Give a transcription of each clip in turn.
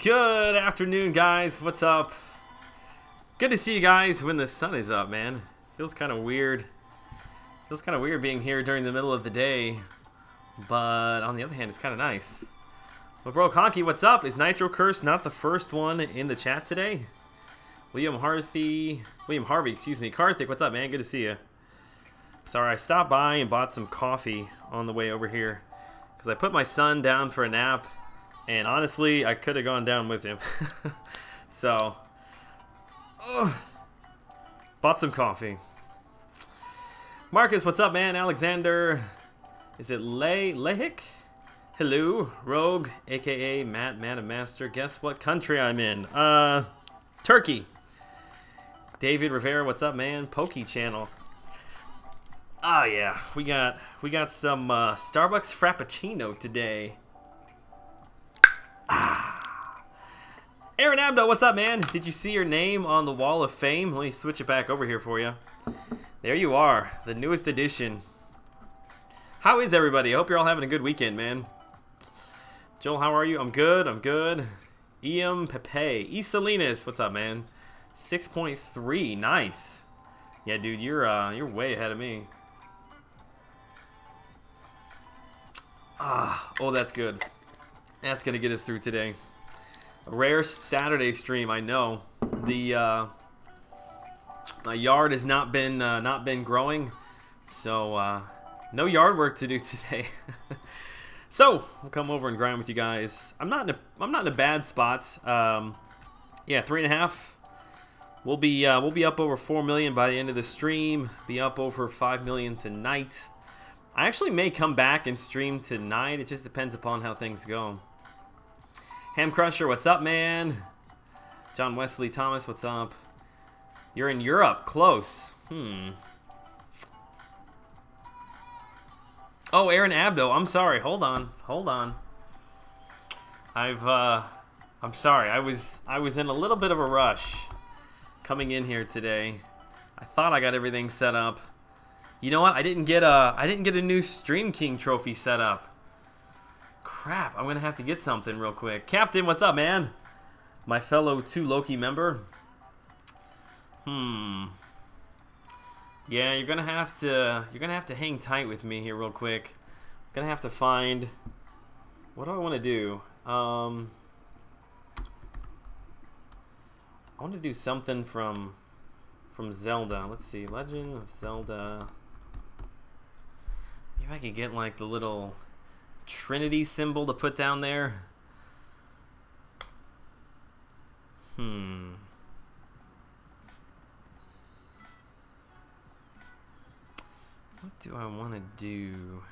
Good afternoon, guys. What's up? Good to see you guys when the sun is up, man. Feels kind of weird. Feels kind of weird being here during the middle of the day, but on the other hand, it's kind of nice. Well, bro, Conky, what's up? Is Nitro Curse not the first one in the chat today? William Harvey, excuse me. Karthik, what's up, man? Good to see you. Sorry, I stopped by and bought some coffee on the way over here because I put my son down for a nap, and honestly, I could have gone down with him. So, bought some coffee. Marcus, what's up, man? Alexander, is it Lehik? Hello, Rogue, aka Matt, Madam Master. Guess what country I'm in? Turkey. David Rivera, what's up, man? Pokey Channel. Oh yeah, we got some Starbucks Frappuccino today. Aaron Abdo, what's up, man? Did you see your name on the Wall of Fame? Let me switch it back over here for you. There you are, the newest edition. How is everybody? I hope you're all having a good weekend, man. Joel, how are you? I'm good, I'm good. Iam Pepe. E Salinas, what's up, man? 6.3, nice. Yeah, dude, you're way ahead of me. Oh, that's good. That's gonna get us through today. A rare Saturday stream, I know. The my yard has not been growing, so no yard work to do today. So we'll come over and grind with you guys. I'm not in a bad spot. Yeah, 3.5. We'll be up over 4 million by the end of the stream. Be up over 5 million tonight. I actually may come back and stream tonight. It just depends upon how things go. Ham Crusher, what's up, man? John Wesley Thomas, what's up? You're in Europe, close. Oh, Aaron Abdo, I'm sorry. Hold on. I'm sorry. I was in a little bit of a rush coming in here today. I thought I got everything set up. You know what? I didn't get a new Stream King trophy set up. Crap, I'm gonna have to get something real quick. Captain, what's up, man? My fellow 2 Loki member. Yeah, you're gonna have to hang tight with me here real quick. I'm gonna have to find, what do I want to do? I want to do something from Zelda. Let's see, Legend of Zelda. Maybe I could get like the little Trinity symbol to put down there. What do I want to do?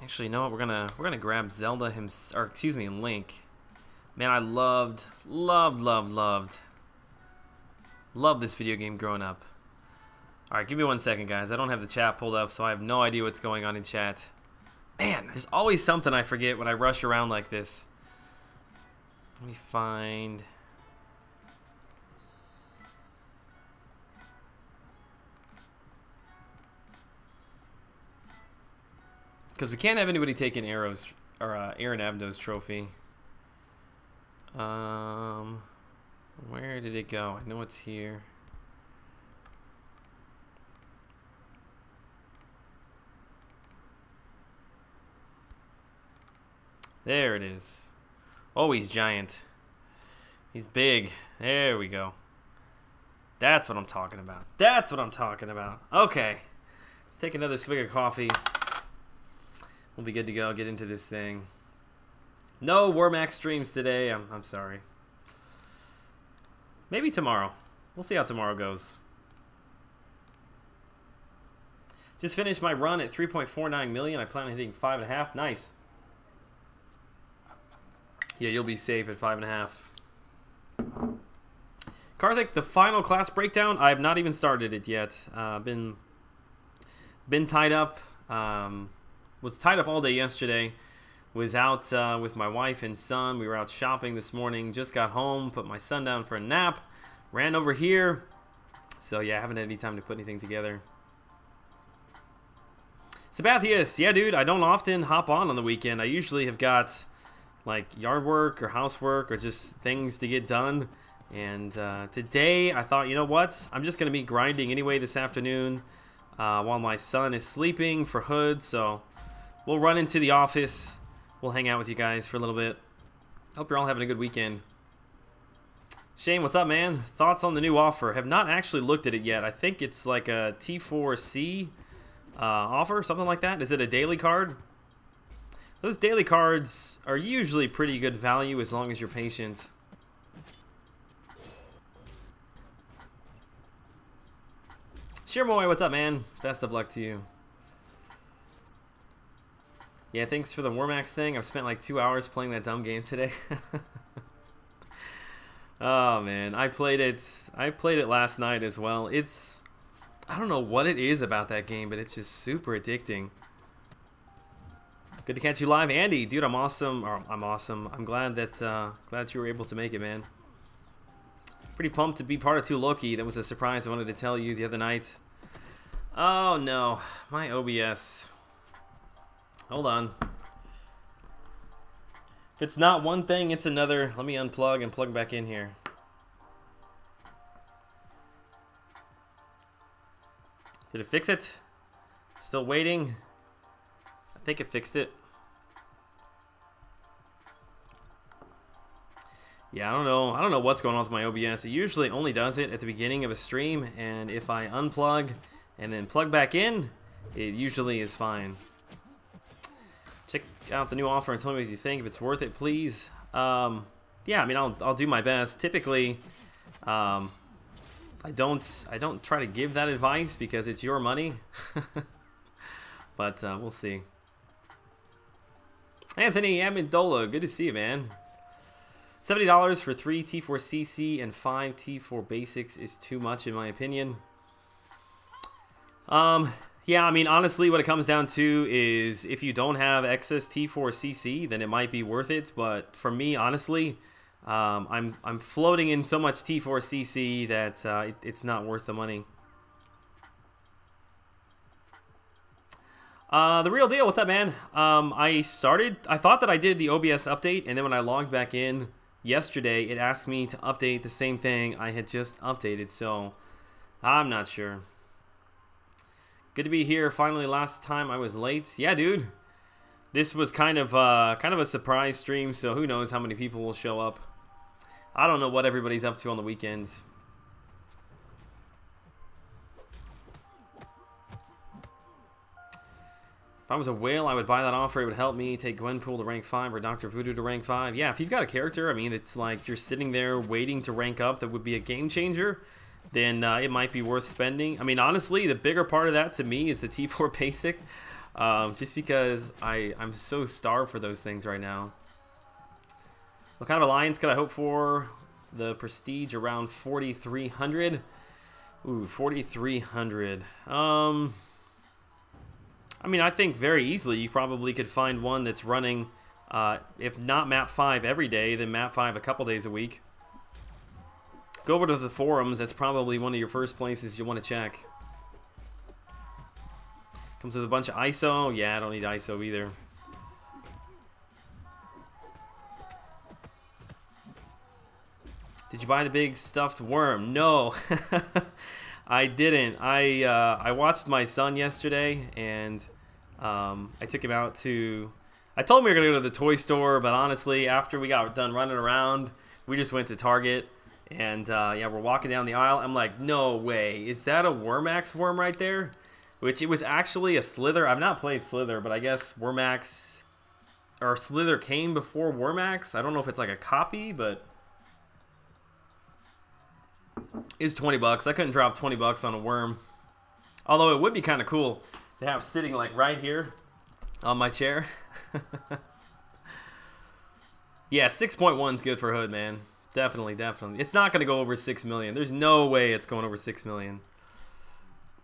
Actually, you know what? We're gonna grab Zelda or excuse me, Link. Man, I loved this video game growing up. All right, give me 1 second, guys. I don't have the chat pulled up, so I have no idea what's going on in chat. Man, there's always something I forget when I rush around like this. Let me find. Because we can't have anybody taking arrows or Aaron Abdo's trophy. Where did it go? I know it's here. There it is. Oh, he's giant. He's big. There we go. That's what I'm talking about. That's what I'm talking about. Okay. Let's take another swig of coffee. We'll be good to go. Get into this thing. No Warmax streams today. I'm sorry. Maybe tomorrow. We'll see how tomorrow goes. Just finished my run at 3.49 million. I plan on hitting 5.5. Nice. Yeah, you'll be safe at 5.5. Karthik, the final class breakdown. I have not even started it yet. Been tied up. Was tied up all day yesterday. Was out with my wife and son. We were out shopping this morning. Just got home. Put my son down for a nap. Ran over here. So yeah, I haven't had any time to put anything together. Sabathius, yeah, dude, I don't often hop on the weekend. I usually have got like yard work or housework or just things to get done. And today I thought, you know what? I'm just going to be grinding anyway this afternoon while my son is sleeping for Hood. So we'll run into the office. We'll hang out with you guys for a little bit. Hope you're all having a good weekend. Shane, what's up, man? Thoughts on the new offer? Have not actually looked at it yet. I think it's like a T4C offer, something like that. Is it a daily card? Those daily cards are usually pretty good value as long as you're patient. Shirmoy, what's up, man? Best of luck to you. Yeah, thanks for the Warmax thing. I've spent like 2 hours playing that dumb game today. Oh man, I played it last night as well. I don't know what it is about that game, but it's just super addicting. Good to catch you live, Andy. Dude, I'm awesome. I'm awesome. I'm glad that you were able to make it, man. Pretty pumped to be part of 2 Loki. That was a surprise I wanted to tell you the other night. Oh no, my OBS. Hold on. If it's not one thing, it's another. Let me unplug and plug back in here. Did it fix it? Still waiting. I think it fixed it. Yeah, I don't know. I don't know what's going on with my OBS. It usually only does it at the beginning of a stream, and if I unplug and then plug back in, it usually is fine. Check out the new offer and tell me what you think. If it's worth it, please. Yeah, I mean, I'll do my best. Typically, I don't try to give that advice because it's your money. But we'll see. Anthony Amendola, good to see you, man. $70 for 3 T4CC and 5 T4 basics is too much in my opinion. Yeah, I mean, honestly, what it comes down to is if you don't have excess T4CC, then it might be worth it. But for me, honestly, I'm floating in so much T4CC that it's not worth the money. The real deal, what's up, man? I thought that I did the OBS update, and then when I logged back in yesterday, it asked me to update the same thing I had just updated, so I'm not sure. Good to be here. Finally, last time I was late. Yeah, dude. This was kind of a surprise stream, so who knows how many people will show up. I don't know what everybody's up to on the weekends. If I was a whale, I would buy that offer. It would help me take Gwenpool to rank 5 or Dr. Voodoo to rank 5. Yeah, if you've got a character, I mean, it's like you're sitting there waiting to rank up that would be a game changer, then it might be worth spending. I mean, honestly, the bigger part of that to me is the T4 basic, just because I'm so starved for those things right now. What kind of alliance could I hope for? The prestige around 4,300. Ooh, 4,300. I mean, I think very easily you probably could find one that's running, if not map 5 every day, then map 5 a couple days a week. Go over to the forums. That's probably one of your first places you want to check. Comes with a bunch of ISO. Yeah, I don't need ISO either. Did you buy the big stuffed worm? No, I didn't. I watched my son yesterday, and I took him out to... I told him we were going to go to the toy store, but honestly, after we got done running around, we just went to Target. And yeah, we're walking down the aisle. I'm like, no way. Is that a Wormax worm right there? Which it was actually a Slither. I've not played Slither, but I guess Wormax or Slither came before Wormax. I don't know if it's like a copy, but it's 20 bucks. I couldn't drop 20 bucks on a worm. Although it would be kind of cool to have sitting like right here on my chair. Yeah, 6.1 is good for Hood, man. Definitely, definitely. It's not going to go over 6 million. There's no way it's going over 6 million.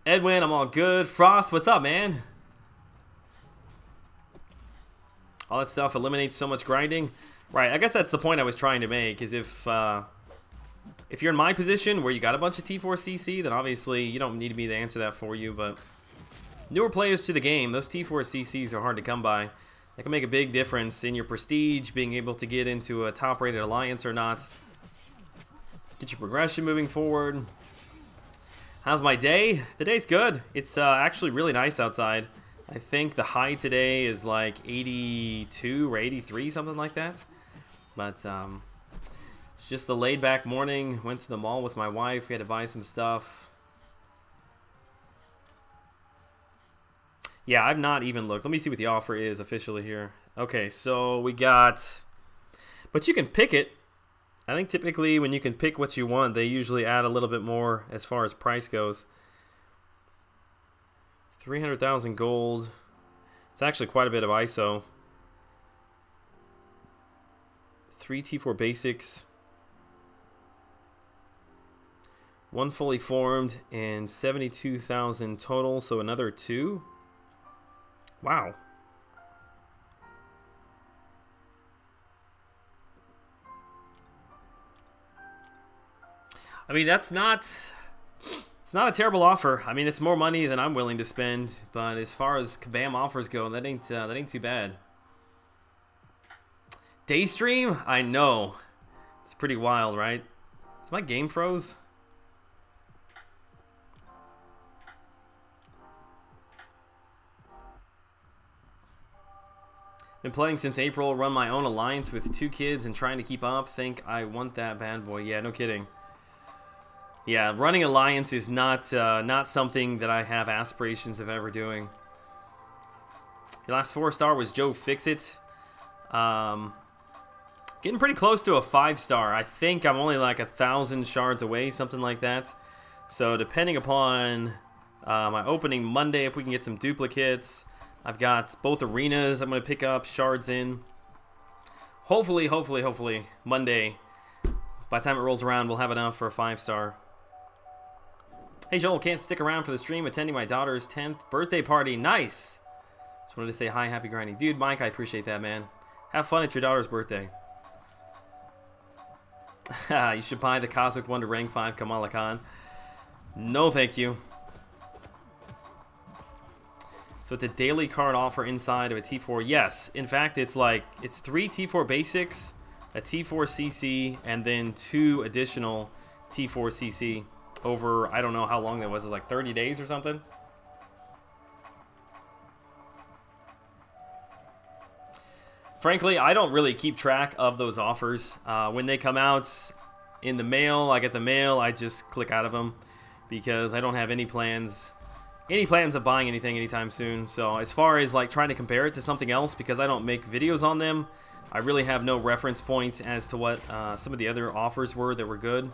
Edwin, I'm all good. Frost, what's up, man? All that stuff eliminates so much grinding. Right, I guess that's the point I was trying to make, is if you're in my position where you got a bunch of T4CC, then obviously you don't need me to answer that for you, but Newer players to the game, those T4 CCs are hard to come by. They can make a big difference in your prestige, being able to get into a top-rated alliance or not. Get your progression moving forward. How's my day? The day's good. It's actually really nice outside. I think the high today is like 82 or 83, something like that. But it's just a laid-back morning. Went to the mall with my wife. We had to buy some stuff. Yeah, I've not even looked. Let me see what the offer is officially here. Okay, so we got... But you can pick it. I think typically when you can pick what you want, they usually add a little bit more as far as price goes. 300,000 gold. It's actually quite a bit of ISO. 3 T4 basics. 1 fully formed and 72,000 total, so another 2. Wow. I mean, it's not a terrible offer. I mean, it's more money than I'm willing to spend, but as far as Kabam offers go, that ain't too bad. Daystream? I know. It's pretty wild, right? Is my game froze? Been playing since April, run my own alliance with 2 kids and trying to keep up. Think I want that bad boy. Yeah, no kidding. Yeah, running alliance is not something that I have aspirations of ever doing. Your last 4-star was Joe Fixit. Getting pretty close to a 5-star. I think I'm only like 1,000 shards away, something like that. So depending upon my opening Monday, if we can get some duplicates. I've got both arenas I'm going to pick up shards in. Hopefully, Monday, by the time it rolls around, we'll have enough for a 5-star. Hey Joel, can't stick around for the stream, attending my daughter's 10th birthday party. Nice! Just wanted to say hi, happy grinding. Dude, Mike, I appreciate that, man. Have fun at your daughter's birthday. You should buy the Cosmic Wonder Rank 5 Kamala Khan. No, thank you. So it's a daily card offer inside of a T4. Yes, in fact, it's 3 T4 basics, a T4 CC, and then 2 additional T4 CC over, I don't know how long that was, like 30 days or something? Frankly, I don't really keep track of those offers. When they come out in the mail, I get the mail, I just click out of them because I don't have any plans of buying anything anytime soon. So as far as like trying to compare it to something else, because I don't make videos on them, I really have no reference points as to what some of the other offers were that were good.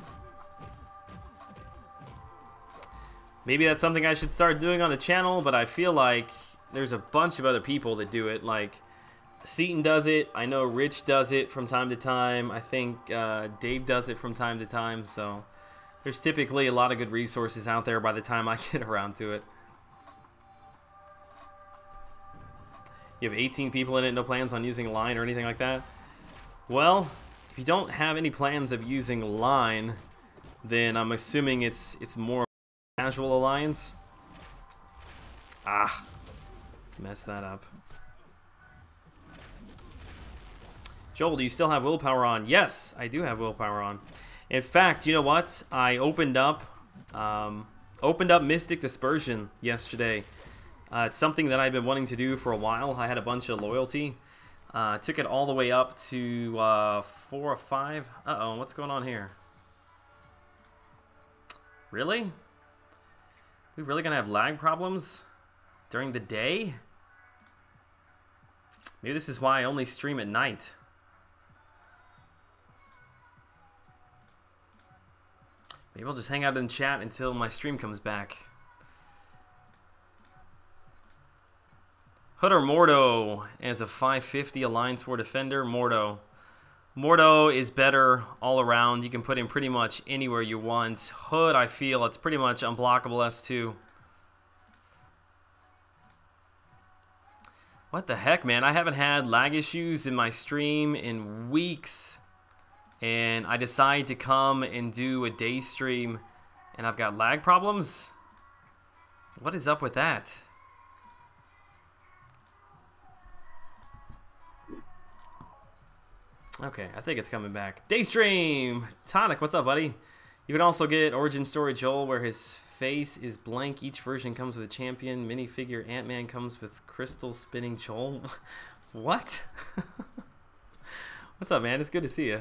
Maybe that's something I should start doing on the channel, but I feel like there's a bunch of other people that do it. Like Seaton does it. I know Rich does it from time to time. I think Dave does it from time to time. So there's typically a lot of good resources out there by the time I get around to it. You have 18 people in it, no plans on using line or anything like that? Well, if you don't have any plans of using line, then I'm assuming it's more casual alliance. Ah, messed that up. Joel, do you still have willpower on? Yes, I do have willpower on. In fact, you know what? I opened up Mystic Dispersion yesterday. It's something that I've been wanting to do for a while. I had a bunch of loyalty. Took it all the way up to 4 or 5. Uh-oh, what's going on here? Really? We really gonna have lag problems during the day? Maybe this is why I only stream at night. Maybe I'll just hang out in chat until my stream comes back. Hood or Mordo as a 550 Alliance War Defender? Mordo. Mordo is better all around. You can put him pretty much anywhere you want. Hood, I feel it's pretty much unblockable S2. What the heck, man? I haven't had lag issues in my stream in weeks. And I decide to come and do a day stream and I've got lag problems? What is up with that? Okay, I think it's coming back. Daystream! Tonic, what's up, buddy? You can also get Origin Story Joel, where his face is blank. Each version comes with a champion. Minifigure Ant-Man comes with crystal spinning Joel. What? What's up, man? It's good to see you.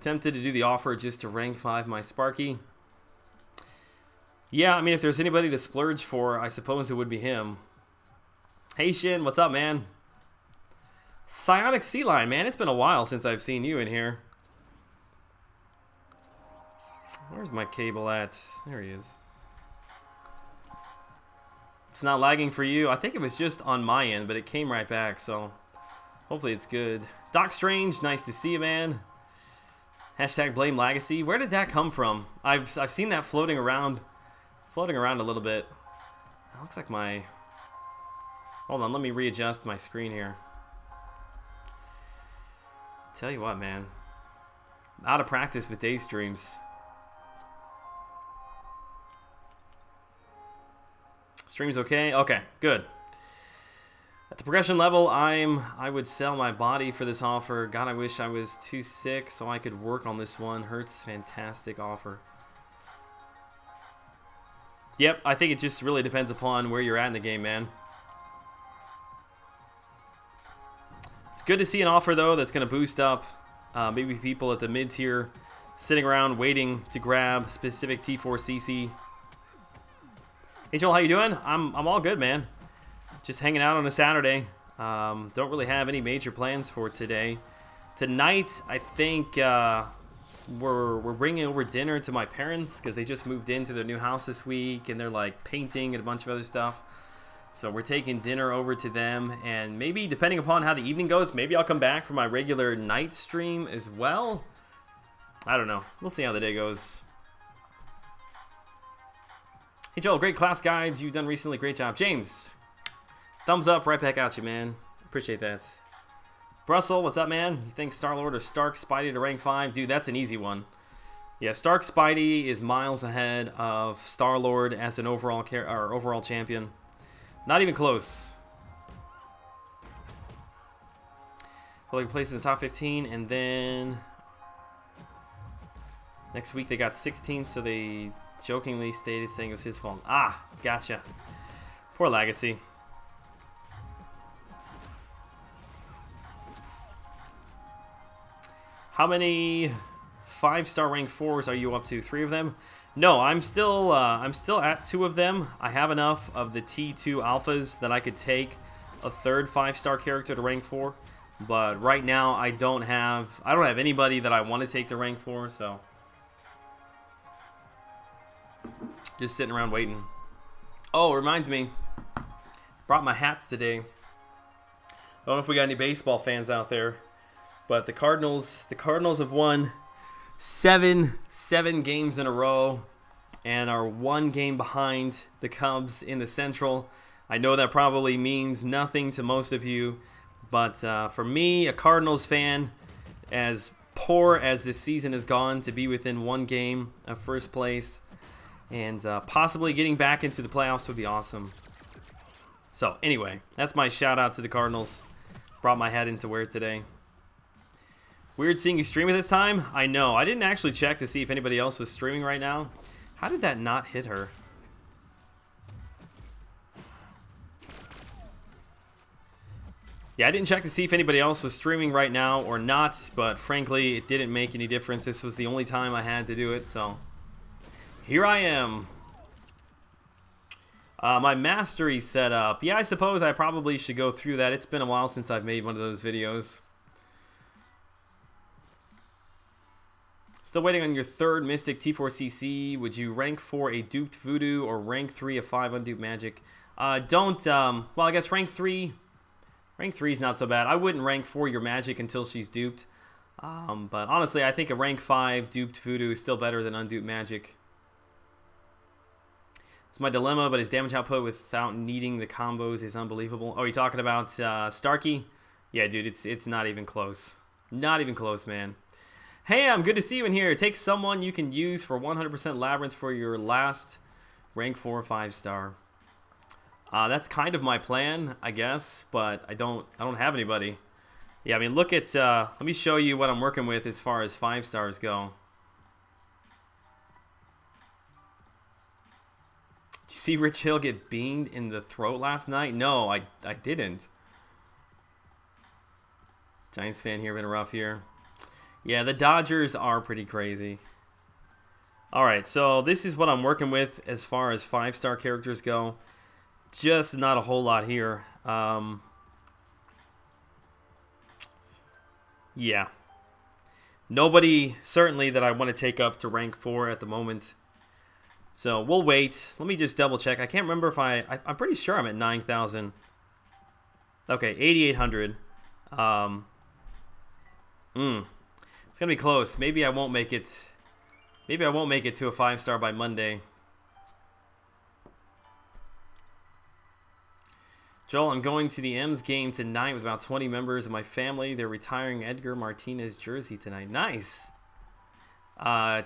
Tempted to do the offer just to rank 5 my Sparky. Yeah, I mean, if there's anybody to splurge for, I suppose it would be him. Hey, Shin, what's up, man? Psionic Sea Lion, man, it's been a while since I've seen you in here. Where's my cable at? There he is. It's not lagging for you. I think it was just on my end, but it came right back, so hopefully it's good. Doc Strange, nice to see you, man. Hashtag blame Legacy. Where did that come from? I've seen that floating around a little bit. It looks like my... Hold on, let me readjust my screen here. Tell you what, man. Out of practice with day streams. Stream's okay? Okay, good. At the progression level, I would sell my body for this offer. God, I wish I was too sick so I could work on this one. Hurts, fantastic offer. Yep, I think it just really depends upon where you're at in the game, man. It's good to see an offer, though, that's going to boost up maybe people at the mid-tier sitting around waiting to grab specific T4CC. Hey, Joel, how you doing? I'm all good, man. Just hanging out on a Saturday. Don't really have any major plans for today. Tonight, I think we're bringing over dinner to my parents because they just moved into their new house this week and they're like painting and a bunch of other stuff. So we're taking dinner over to them, and maybe depending upon how the evening goes, maybe I'll come back for my regular night stream as well. I don't know. We'll see how the day goes. Hey Joel, great class guides you've done recently. Great job. James, thumbs up right back at you, man. Appreciate that. Brussel, what's up, man? You think Star-Lord or Stark Spidey to rank 5? Dude, that's an easy one. Yeah, Stark Spidey is miles ahead of Star-Lord as an overall champion. Not even close. Well, he places in the top 15, and then next week they got 16th, so they jokingly stated saying it was his fault. Ah, gotcha. Poor Legacy. How many 5-star rank 4s are you up to? 3 of them? No, I'm still at 2 of them. I have enough of the T2 alphas that I could take a third 5-star character to rank 4. But right now I don't have anybody that I want to take to rank 4, so just sitting around waiting. Oh, it reminds me. Brought my hat today. I don't know if we got any baseball fans out there, but the Cardinals have won seven games in a row and are 1 game behind the Cubs in the Central. I know that probably means nothing to most of you, but for me, a Cardinals fan, as poor as this season has gone, to be within 1 game of first place and possibly getting back into the playoffs would be awesome. So anyway, that's my shout out to the Cardinals. Brought my hat in to wear it today. Weird seeing you stream at this time. I know. I didn't actually check to see if anybody else was streaming right now. How did that not hit her? Yeah, I didn't check to see if anybody else was streaming right now or not, but frankly, it didn't make any difference. This was the only time I had to do it, so here I am. My mastery setup. Yeah, I suppose I probably should go through that. It's been a while since I've made one of those videos. Still waiting on your 3rd Mystic T4CC. Would you rank 4 a duped Voodoo or rank 3 a 5 unduped Magic? Well, I guess rank 3 is not so bad. I wouldn't rank 4 your Magic until she's duped. But honestly, I think a rank 5 duped Voodoo is still better than unduped Magic. It's my dilemma, but his damage output without needing the combos is unbelievable. Oh, you're talking about Starkey? Yeah, dude, it's not even close. Not even close, man. Hey, I'm good to see you in here. Take someone you can use for 100% Labyrinth for your last rank 4 5-star. That's kind of my plan, I guess, but I don't have anybody. Yeah, I mean, look at, let me show you what I'm working with as far as 5 stars go. Did you see Rich Hill get beamed in the throat last night? No, I didn't. Giants fan here, been a rough year. Yeah, the Dodgers are pretty crazy. Alright, so this is what I'm working with as far as 5-star characters go. Just not a whole lot here. Yeah. Nobody, certainly, that I want to take up to rank 4 at the moment. So, we'll wait. Let me just double check. I can't remember if I'm pretty sure I'm at 9,000. Okay, 8,800. It's going to be close. Maybe I won't make it. Maybe I won't make it to a 5-star by Monday. Joel, I'm going to the M's game tonight with about 20 members of my family. They're retiring Edgar Martinez jersey tonight. Nice.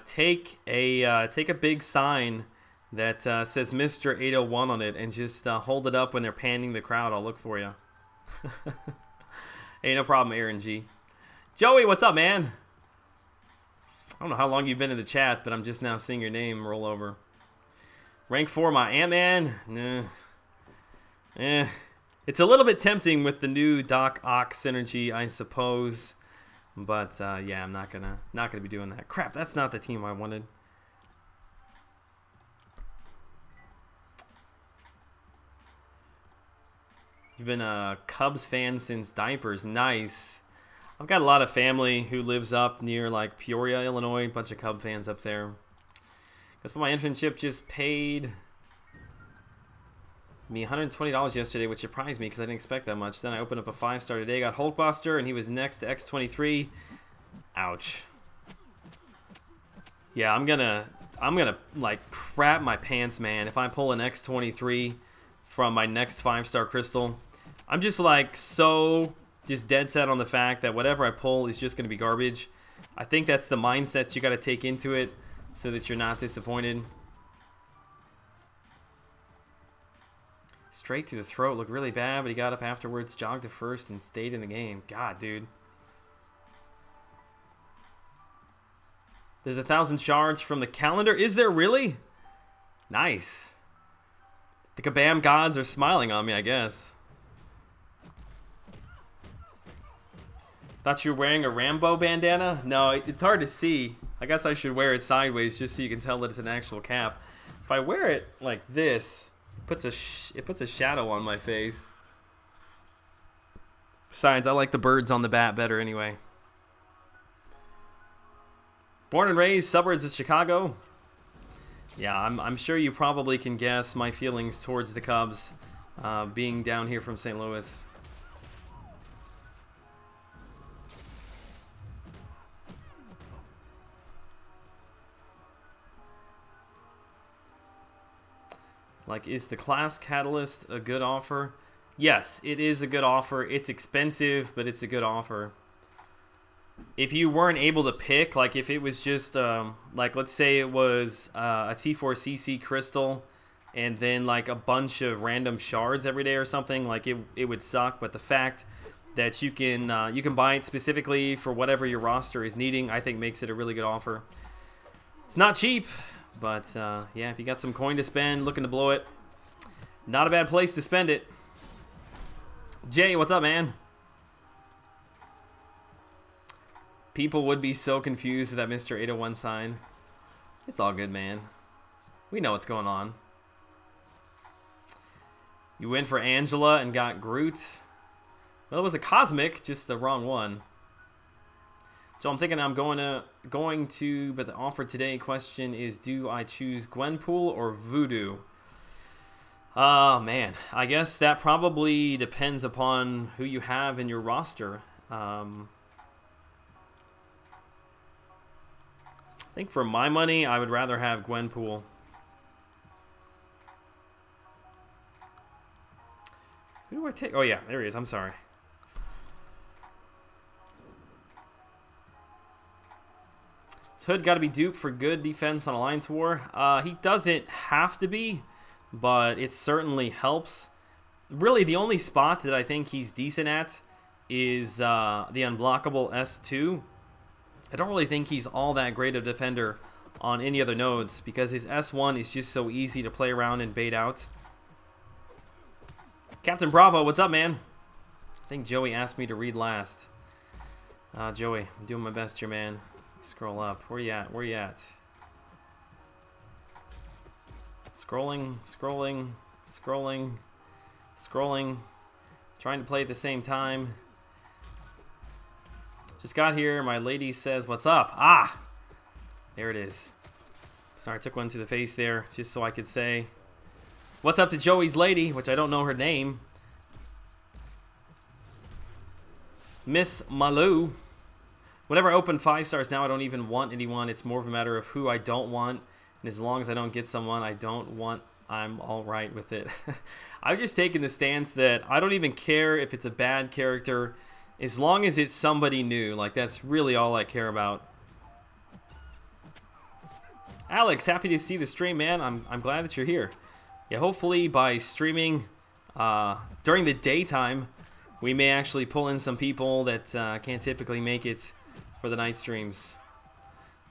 Take a big sign that says Mr. 801 on it and just hold it up when they're panning the crowd. I'll look for you. Hey, no problem, Aaron G. Joey, what's up, man? I don't know how long you've been in the chat, but I'm just now seeing your name roll over. Rank 4, my Ant-Man? Nah. It's a little bit tempting with the new Doc Ock synergy, I suppose. But yeah, I'm not gonna be doing that. Crap, that's not the team I wanted. You've been a Cubs fan since diapers. Nice. I've got a lot of family who lives up near like Peoria, Illinois. A bunch of Cub fans up there. Guess what, my internship just paid me $120 yesterday, which surprised me because I didn't expect that much. Then I opened up a 5-star today, got Hulkbuster, and he was next to X23. Ouch. Yeah, I'm gonna like crap my pants, man, if I pull an X23 from my next 5-star crystal. I'm just like just dead set on the fact that whatever I pull is just gonna be garbage. I think that's the mindset you got to take into it so that you're not disappointed. Straight to the throat, looked really bad, but he got up afterwards, jogged to first, and stayed in the game. God, dude. There's 1,000 shards from the calendar. Is there really? Nice. The Kabam gods are smiling on me, I guess. Thought you were wearing a Rambo bandana? No, it's hard to see. I guess I should wear it sideways just so you can tell that it's an actual cap. If I wear it like this, it puts a shadow on my face. Besides, I like the birds on the bat better anyway. Born and raised suburbs of Chicago. Yeah, I'm sure you probably can guess my feelings towards the Cubs, being down here from St. Louis. Like, is the Class Catalyst a good offer? Yes, it is a good offer. It's expensive, but it's a good offer. If you weren't able to pick, like if it was just, like let's say it was a T4CC crystal and then like a bunch of random shards every day or something, like it would suck. But the fact that you can buy it specifically for whatever your roster is needing, I think makes it a really good offer. It's not cheap. But, yeah, if you got some coin to spend, looking to blow it, not a bad place to spend it. Jay, what's up, man? People would be so confused with that Mr. 801 sign. It's all good, man. We know what's going on. You went for Angela and got Groot. Well, it was a Cosmic, just the wrong one. So I'm thinking I'm going to, but the offer today question is, do I choose Gwenpool or Voodoo? Oh, man. I guess that probably depends upon who you have in your roster. I think for my money, I would rather have Gwenpool. Who do I take? Oh, yeah. There he is. I'm sorry. Hood got to be duped for good defense on Alliance War. He doesn't have to be, but it certainly helps. Really, the only spot that I think he's decent at is the unblockable S2. I don't really think he's all that great a defender on any other nodes because his S1 is just so easy to play around and bait out. Captain Bravo, what's up, man? I think Joey asked me to read last. Joey, I'm doing my best here, man. Scroll up. Where you at? Where you at? Scrolling, scrolling, scrolling, scrolling. Trying to play at the same time. Just got here. My lady says, what's up? Ah! There it is. Sorry, I took one to the face there just so I could say what's up to Joey's lady, which I don't know her name. Miss Malou. Whenever I open 5 stars now, I don't even want anyone. It's more of a matter of who I don't want. And as long as I don't get someone I don't want, I'm all right with it. I've just taken the stance that I don't even care if it's a bad character as long as it's somebody new. Like, that's really all I care about. Alex, happy to see the stream, man. I'm glad that you're here. Yeah, hopefully by streaming during the daytime, we may actually pull in some people that can't typically make it for the night streams.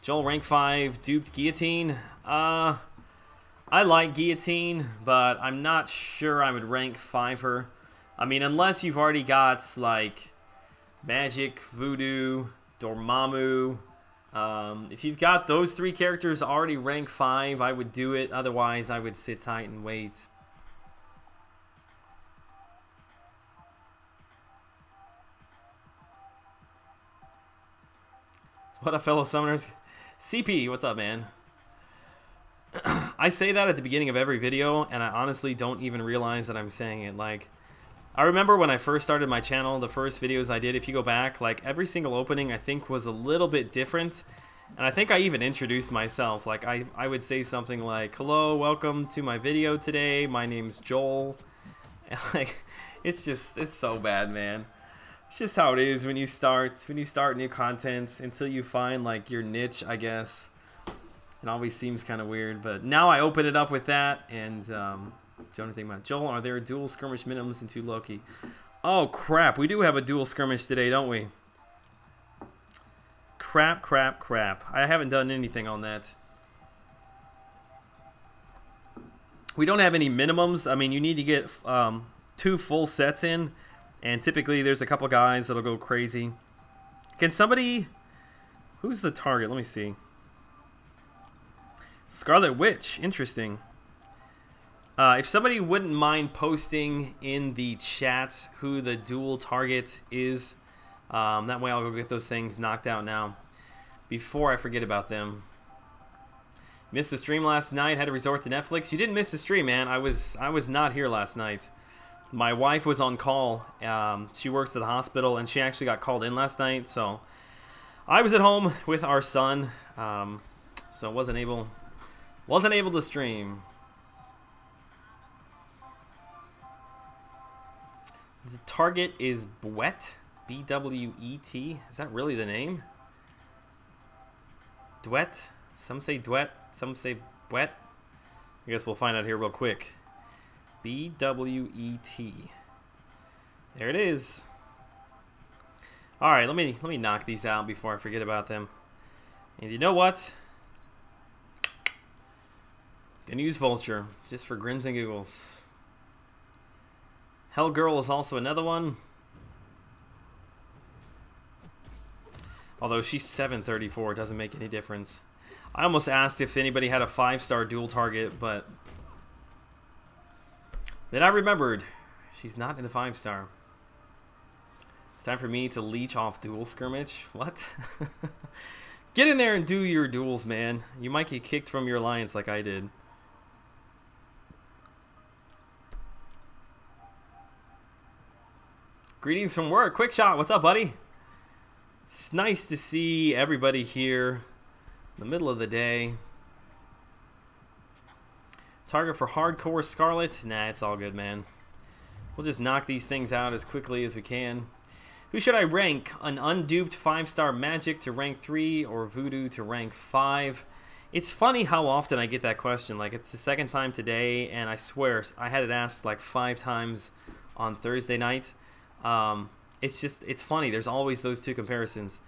Joel, rank 5, duped Guillotine. I like Guillotine, but I'm not sure I would rank 5 her. I mean, unless you've already got, like, Magic, Voodoo, Dormammu. If you've got those 3 characters already rank 5, I would do it. Otherwise, I would sit tight and wait. What up, fellow summoners? CP, what's up, man? I say that at the beginning of every video, and I honestly don't even realize that I'm saying it. Like, I remember when I first started my channel, the first videos I did, if you go back, like, every single opening I think was a little bit different. And I think I even introduced myself. Like, I would say something like, hello, welcome to my video today. My name's Joel. And, like, it's so bad, man. It's just how it is when you start new content until you find, like, your niche, I guess. It always seems kind of weird, but now I open it up with that, and don't think about it. Joel, are there dual skirmish minimums into Loki? Oh crap, we do have a dual skirmish today, don't we? Crap, crap, crap. I haven't done anything on that. We don't have any minimums. I mean, you need to get 2 full sets in, and typically there's a couple guys that'll go crazy. Can somebody... Who's the target? Let me see. Scarlet Witch. Interesting. If somebody wouldn't mind posting in the chat who the dual target is, that way I'll go get those things knocked out now before I forget about them. Missed the stream last night. Had to resort to Netflix. You didn't miss the stream, man. I was not here last night. My wife was on call. She works at the hospital, and she actually got called in last night. So I was at home with our son, so wasn't able to stream. The target is Bwet, B-W-E-T. Is that really the name? Dwet. Some say Dwet. Some say Bwet. I guess we'll find out here real quick. B-W-E-T. There it is. All right, let me knock these out before I forget about them. And you know what? Gonna use Vulture just for grins and giggles. Hellgirl is also another one. Although she's 734, it doesn't make any difference. I almost asked if anybody had a 5-star dual target, but then I remembered she's not in the 5-star. It's time for me to leech off dual skirmish. What? Get in there and do your duels, man. You might get kicked from your alliance like I did. Greetings from work. Quick shot. What's up, buddy? It's nice to see everybody here in the middle of the day. Target for hardcore Scarlet? Nah, it's all good, man. We'll just knock these things out as quickly as we can. Who should I rank? An unduped 5-star Magic to rank 3 or Voodoo to rank 5? It's funny how often I get that question. Like, it's the second time today, and I swear I had it asked like 5 times on Thursday night. it's funny. There's always those two comparisons.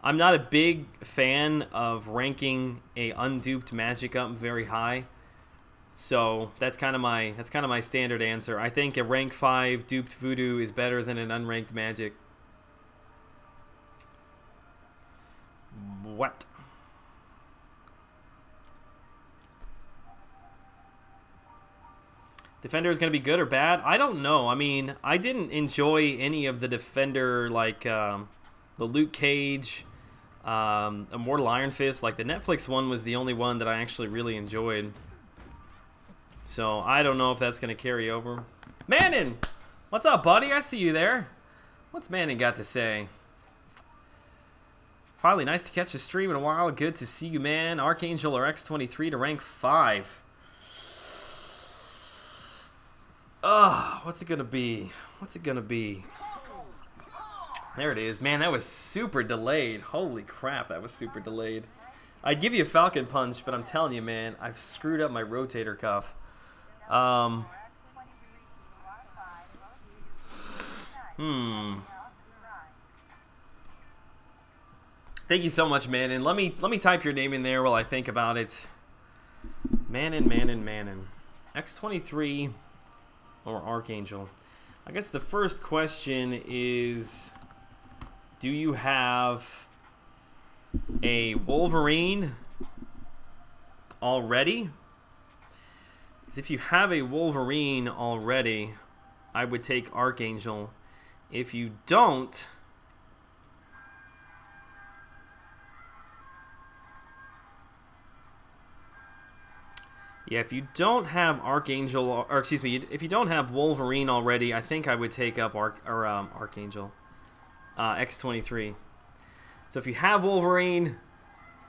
I'm not a big fan of ranking a unduped magic up very high. So that's kind of my standard answer. I think a rank 5 duped voodoo is better than an unranked magic. What? Defender is going to be good or bad? I don't know. I mean, I didn't enjoy any of the Defender, like the Luke Cage, Immortal Iron Fist. Like the Netflix one was the only one that I actually really enjoyed. So I don't know if that's going to carry over. Mannon! What's up, buddy? I see you there. What's Mannon got to say? Finally, nice to catch a stream in a while. Good to see you, man. Archangel or X23 to rank 5. Ugh, what's it gonna be? What's it gonna be? There it is. Man, that was super delayed. Holy crap, that was super delayed. I'd give you a Falcon Punch, but I'm telling you, man, I've screwed up my rotator cuff. Thank you so much, Mannon. Let me type your name in there while I think about it. Mannon. X23 or Archangel. I guess the first question is, do you have a Wolverine already? Because if you have a Wolverine already, I would take Archangel. If you don't, yeah, if you don't have Archangel, or excuse me, if you don't have Wolverine already, I think I would take up Archangel, X23. So if you have Wolverine,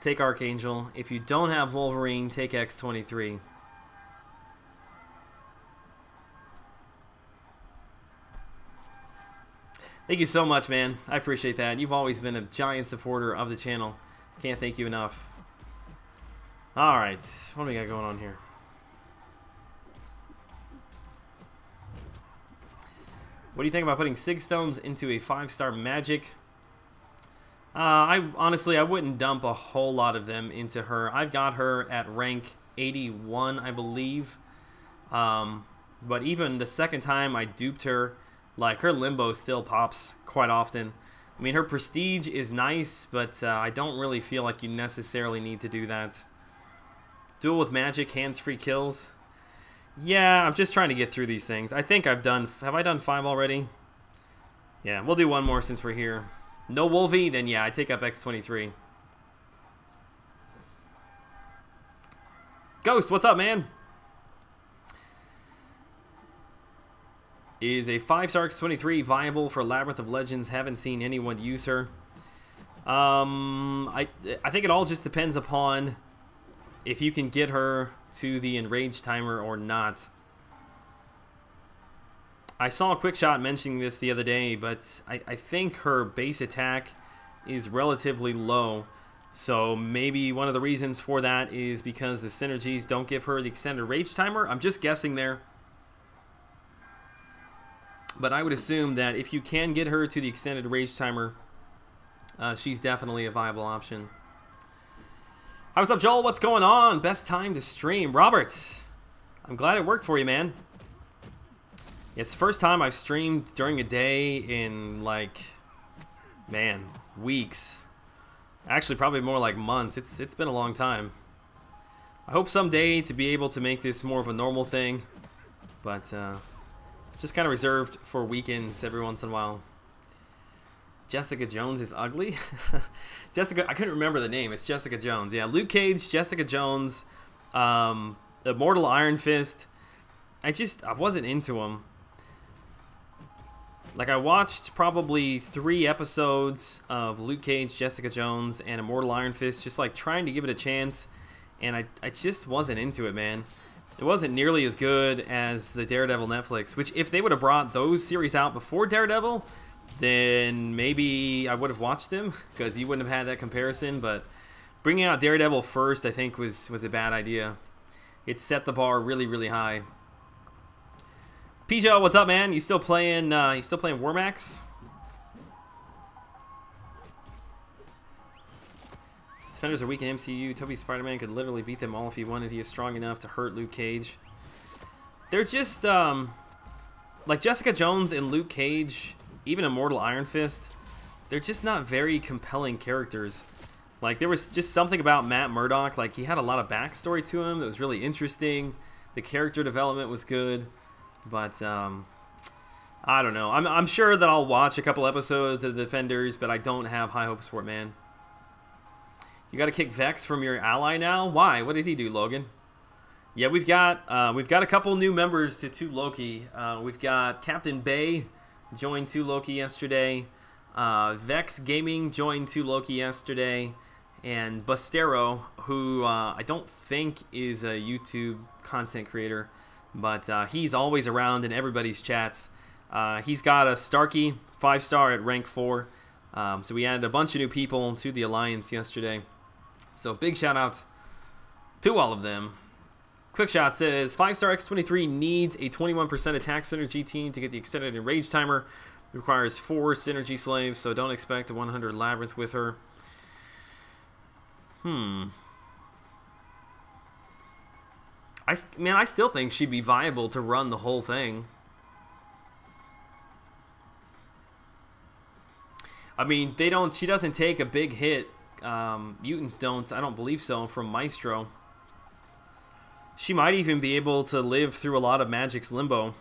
take Archangel. If you don't have Wolverine, take X23. Thank you so much, man. I appreciate that. You've always been a giant supporter of the channel. Can't thank you enough. All right, what do we got going on here? What do you think about putting Sig Stones into a 5-star magic? Honestly, I wouldn't dump a whole lot of them into her. I've got her at rank 81, I believe. But even the second time I duped her, like, her limbo still pops quite often. I mean, her prestige is nice, but I don't really feel like you necessarily need to do that. Duel with magic, hands-free kills. Yeah, I'm just trying to get through these things. I think I've done... Have I done 5 already? Yeah, we'll do one more since we're here. No Wolvie? Then yeah, I take up X23. Ghost, what's up, man? Is a 5-star X23 viable for Labyrinth of Legends? Haven't seen anyone use her. I think it all just depends upon if you can get her to the enraged timer or not. I saw a quick shot mentioning this the other day, but I think her base attack is relatively low. So maybe one of the reasons for that is because the synergies don't give her the extended rage timer. I'm just guessing there. But I would assume that if you can get her to the extended rage timer, she's definitely a viable option. Hi, what's up, Joel? What's going on? Best time to stream. Robert, I'm glad it worked for you, man. It's the first time I've streamed during a day in, like, man, weeks. Actually, probably more like months. It's been a long time. I hope someday to be able to make this more of a normal thing. But, just kind of reserved for weekends every once in a while. Jessica Jones is ugly? Jessica, I couldn't remember the name. It's Jessica Jones. Yeah, Luke Cage, Jessica Jones, Immortal Iron Fist. I wasn't into him. Like, I watched probably 3 episodes of Luke Cage, Jessica Jones, and Immortal Iron Fist, just like trying to give it a chance, and I just wasn't into it, man. It wasn't nearly as good as the Daredevil Netflix, which if they would have brought those series out before Daredevil, then maybe I would have watched them, because you wouldn't have had that comparison. But bringing out Daredevil first, I think, was a bad idea. It set the bar really, really high. Pijo, what's up, man? You still playing Warmax? Defenders are weak in MCU. Toby Spider-Man could literally beat them all if he wanted. He is strong enough to hurt Luke Cage. They're just, like Jessica Jones and Luke Cage, even Immortal Iron Fist, they're just not very compelling characters. Like, there was just something about Matt Murdock. Like, he had a lot of backstory to him that was really interesting. The character development was good. But, I don't know. I'm sure that I'll watch a couple episodes of the Defenders, but I don't have high hopes for it, man. You got to kick Vex from your ally now? Why? What did he do, Logan? Yeah, we've got a couple new members to 2 Loki. We've got Captain Bay joined 2 Loki yesterday. Vex Gaming joined 2 Loki yesterday. And Bustero, who I don't think is a YouTube content creator, but he's always around in everybody's chats. He's got a Starkey 5-star at rank 4. So we added a bunch of new people to the Alliance yesterday. So big shout out to all of them. Quickshot says 5-star X23 needs a 21% attack synergy team to get the extended enrage timer. It requires 4 synergy slaves, so don't expect a 100 Labyrinth with her. Man, I still think she'd be viable to run the whole thing. I mean, she doesn't take a big hit. Mutants don't, I don't believe so, from Maestro. She might even be able to live through a lot of Magic's limbo.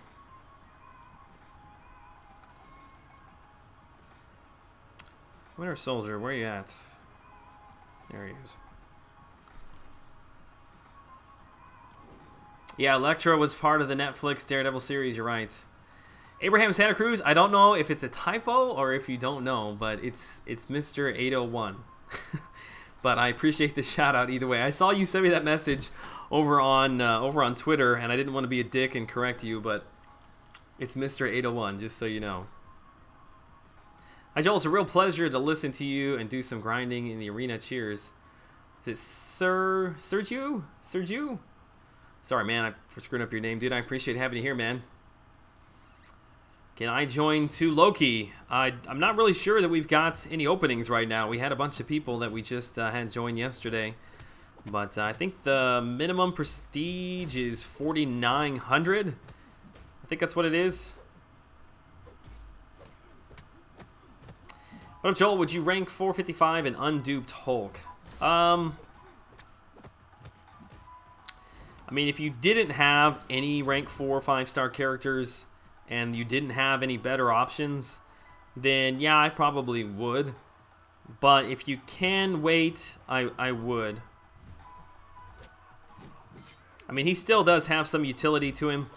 Winter Soldier, where you at? There he is. Yeah, Electro was part of the Netflix Daredevil series, you're right. Abraham Santa Cruz, I don't know if it's a typo or if you don't know, but it's Mr. 801. But I appreciate the shout out either way. I saw you send me that message over on Twitter, and I didn't want to be a dick and correct you, but it's Mr. 801, just so you know. Hi Joel, it's a real pleasure to listen to you and do some grinding in the arena. Cheers. Is it Sergio? Sorry, man, for screwing up your name, dude. I appreciate having you here, man. Can I join 2 Loki? I'm not really sure that we've got any openings right now. We had a bunch of people that we just had join yesterday. But I think the minimum prestige is 4,900. I think that's what it is. What up, Joel? Would you rank 455 an unduped Hulk? I mean, if you didn't have any rank 4 or 5-star characters and you didn't have any better options, then yeah, I probably would. But if you can wait, I would. I mean, he still does have some utility to him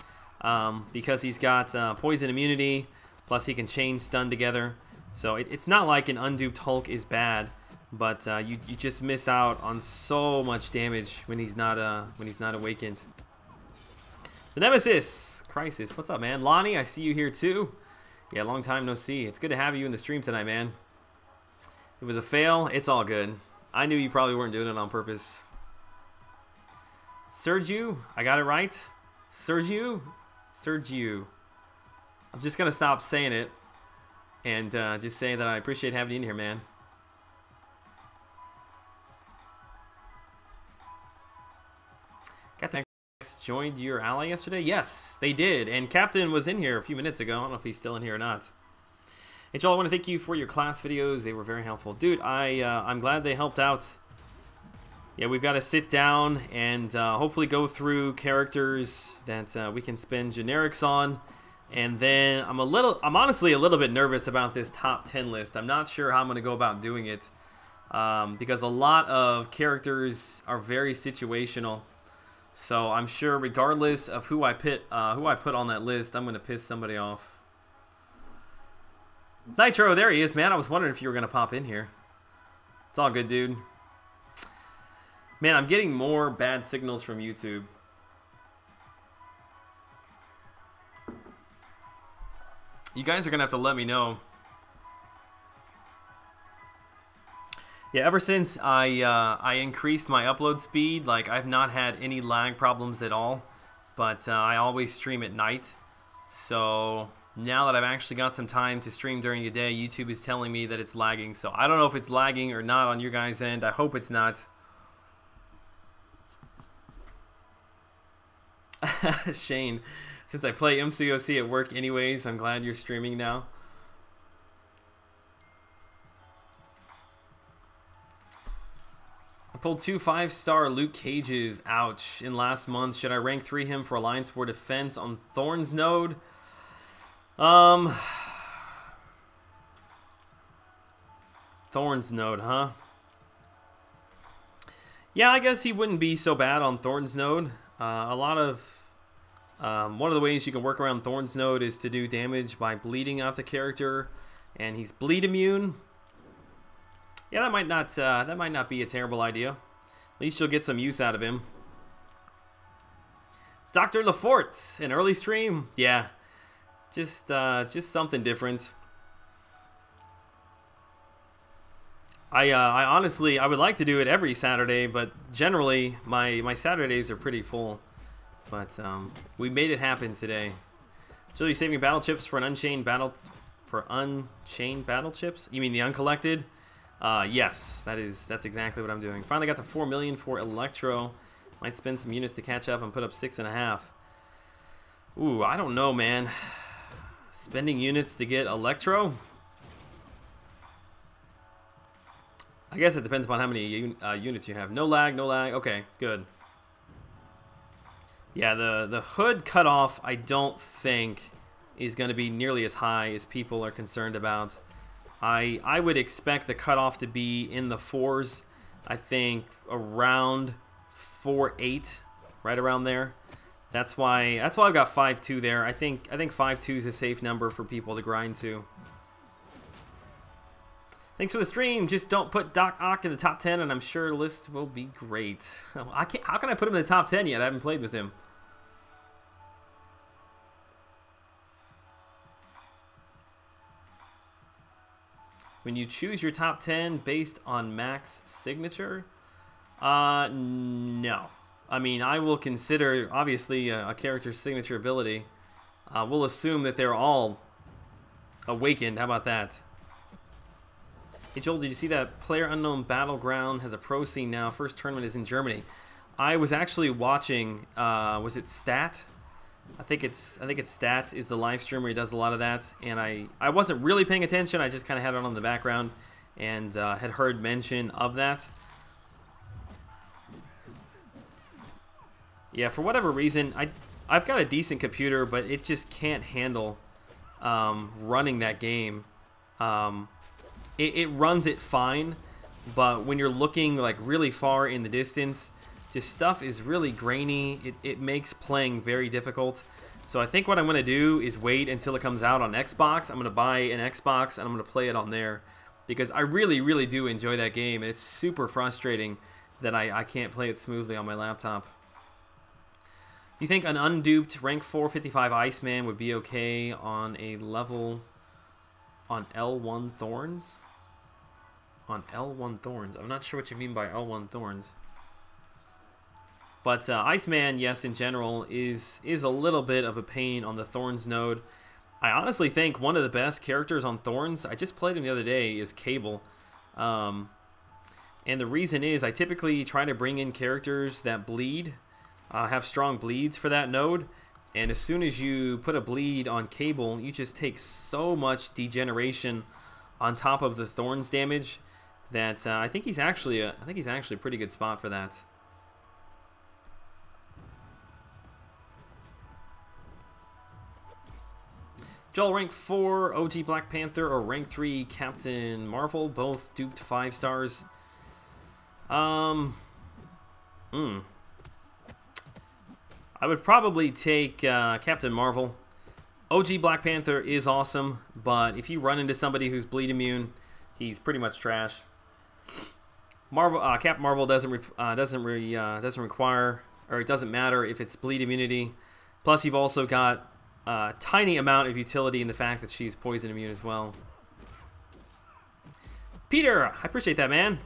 because he's got poison immunity, plus he can chain stun together. So it's not like an unduped Hulk is bad, but you just miss out on so much damage when he's not awakened. The Nemesis Crisis, what's up, man? Lonnie, I see you here too. Yeah, long time no see. It's good to have you in the stream tonight, man. It was a fail. It's all good. I knew you probably weren't doing it on purpose. Sergio, I got it right. Sergio. I'm just gonna stop saying it and just say that I appreciate having you in here, man. Captain X joined your ally yesterday? Yes, they did. And Captain was in here a few minutes ago. I don't know if he's still in here or not. Hey, Joel, I want to thank you for your class videos. They were very helpful. Dude, I'm glad they helped out. Yeah, we've got to sit down and hopefully go through characters that we can spend generics on. And then I'm honestly a little bit nervous about this top 10 list. I'm not sure how I'm going to go about doing it because a lot of characters are very situational. So I'm sure regardless of who I put on that list, I'm going to piss somebody off. Nitro, there he is, man. I was wondering if you were going to pop in here. It's all good, dude. Man, I'm getting more bad signals from YouTube. You guys are going to have to let me know. Yeah, ever since I increased my upload speed, like I've not had any lag problems at all. But I always stream at night. So now that I've actually got some time to stream during the day, YouTube is telling me that it's lagging. So I don't know if it's lagging or not on your guys' end. I hope it's not. Shane, since I play MCOC at work anyways, I'm glad you're streaming now. I pulled 2 5-star Luke Cages, ouch, in last month. Should I rank 3 him for Alliance War Defense on Thorns node? Thorns node, huh? Yeah, I guess he wouldn't be so bad on Thorns node. A lot of one of the ways you can work around Thorns node is to do damage by bleeding out the character, and he's bleed immune. Yeah, that might not be a terrible idea. At least you'll get some use out of him. Dr. Lafort, an early stream, yeah, just something different. I honestly, I would like to do it every Saturday, but generally my Saturdays are pretty full. But we made it happen today. So you saving battle chips for an unchained battle chips? You mean the uncollected? Yes, that's exactly what I'm doing. Finally got to 4 million for Electro. Might spend some units to catch up and put up 6.5. Ooh, I don't know, man. Spending units to get Electro? I guess it depends upon how many units you have. No lag, no lag. Okay, good. Yeah, the hood cutoff I don't think is going to be nearly as high as people are concerned about. I would expect the cutoff to be in the 4s. I think around 4.8, right around there. That's why I've got 5.2 there. I think 5.2 is a safe number for people to grind to. Thanks for the stream. Just don't put Doc Ock in the top 10, and I'm sure the list will be great. How can I put him in the top 10 yet? I haven't played with him. When you choose your top 10 based on max signature? No. I mean, I will consider, obviously, a character's signature ability. We'll assume that they're all awakened. How about that? Hey Joel, did you see that Player Unknown Battleground has a pro scene now? First tournament is in Germany. I was actually watching, was it Stat? I think it's Stat is the live stream where he does a lot of that, and I wasn't really paying attention. I just kind of had it on the background and had heard mention of that. Yeah, for whatever reason, I've got a decent computer, but it just can't handle running that game. It runs it fine, but when you're looking like really far in the distance, just stuff is really grainy. It makes playing very difficult. So I think what I'm going to do is wait until it comes out on Xbox. I'm going to buy an Xbox and I'm going to play it on there, because I really, really do enjoy that game, and it's super frustrating that I can't play it smoothly on my laptop. Do you think an unduped rank 455 Iceman would be okay on a level on L1 Thorns? On L1 Thorns. I'm not sure what you mean by L1 Thorns. But Iceman, yes, in general, is a little bit of a pain on the Thorns node. I honestly think one of the best characters on Thorns, I just played him the other day, is Cable. And the reason is I typically try to bring in characters that bleed, have strong bleeds for that node. And as soon as you put a bleed on Cable, you just take so much degeneration on top of the Thorns damage that I think he's actually a pretty good spot for that. Joel, rank 4 OG Black Panther or rank 3 Captain Marvel, both duped 5 stars. I would probably take Captain Marvel. OG Black Panther is awesome, but if you run into somebody who's bleed immune, he's pretty much trash. Cap Marvel doesn't require, or it doesn't matter if it's bleed immunity. Plus, you've also got a tiny amount of utility in the fact that she's poison immune as well. Peter, I appreciate that, man.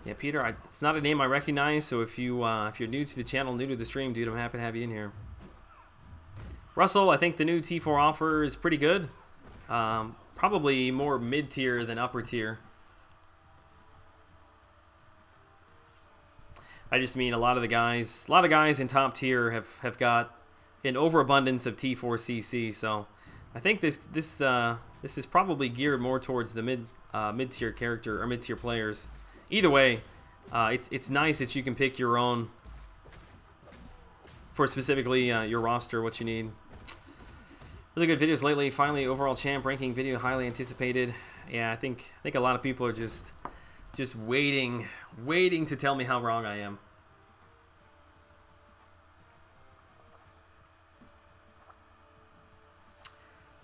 Yeah, Peter, it's not a name I recognize, so if you're new to the channel, new to the stream, dude, I'm happy to have you in here. Russell, I think the new T4 offer is pretty good. Probably more mid-tier than upper tier. I just mean a lot of guys in top tier have got an overabundance of T4 CC. So I think this is probably geared more towards the mid-tier character or mid-tier players. Either way, it's nice that you can pick your own for specifically your roster, what you need. Really good videos lately. Finally, overall champ ranking video, highly anticipated. Yeah, I think a lot of people are just waiting to tell me how wrong I am.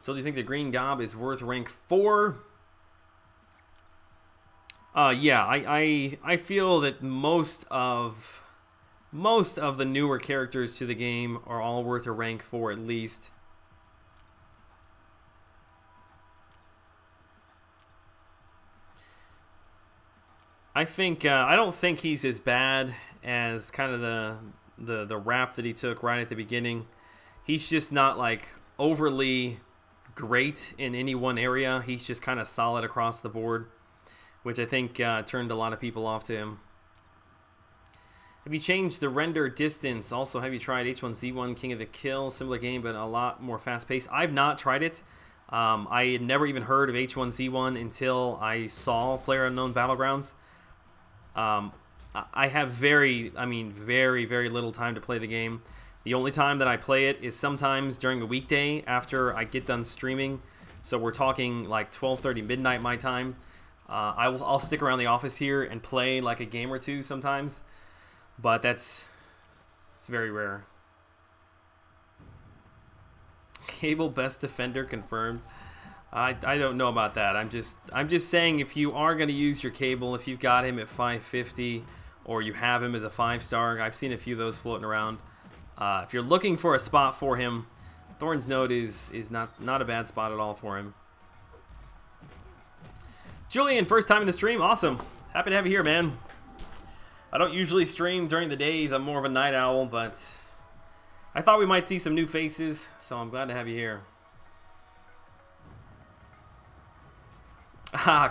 So do you think the green gob is worth rank 4? Yeah, I feel that most of the newer characters to the game are all worth a rank 4 at least. I don't think he's as bad as kind of the rap that he took right at the beginning. He's just not like overly great in any one area. He's just kind of solid across the board, which I think turned a lot of people off to him. Have you changed the render distance? Also, have you tried H1Z1 King of the Kill? Similar game, but a lot more fast-paced. I've not tried it. I had never even heard of H1Z1 until I saw PlayerUnknown Battlegrounds. I have very little time to play the game. The only time that I play it is sometimes during a weekday after I get done streaming. So we're talking like 12:30 midnight my time. I'll stick around the office here and play like a game or two sometimes, but it's very rare. Cable best defender confirmed. I don't know about that. I'm just saying, if you are going to use your cable, if you've got him at 550 or you have him as a 5-star, I've seen a few of those floating around. If you're looking for a spot for him, Thorns Node is not a bad spot at all for him. Julian, first time in the stream, awesome. Happy to have you here, man. I don't usually stream during the days. I'm more of a night owl, but I thought we might see some new faces, so I'm glad to have you here.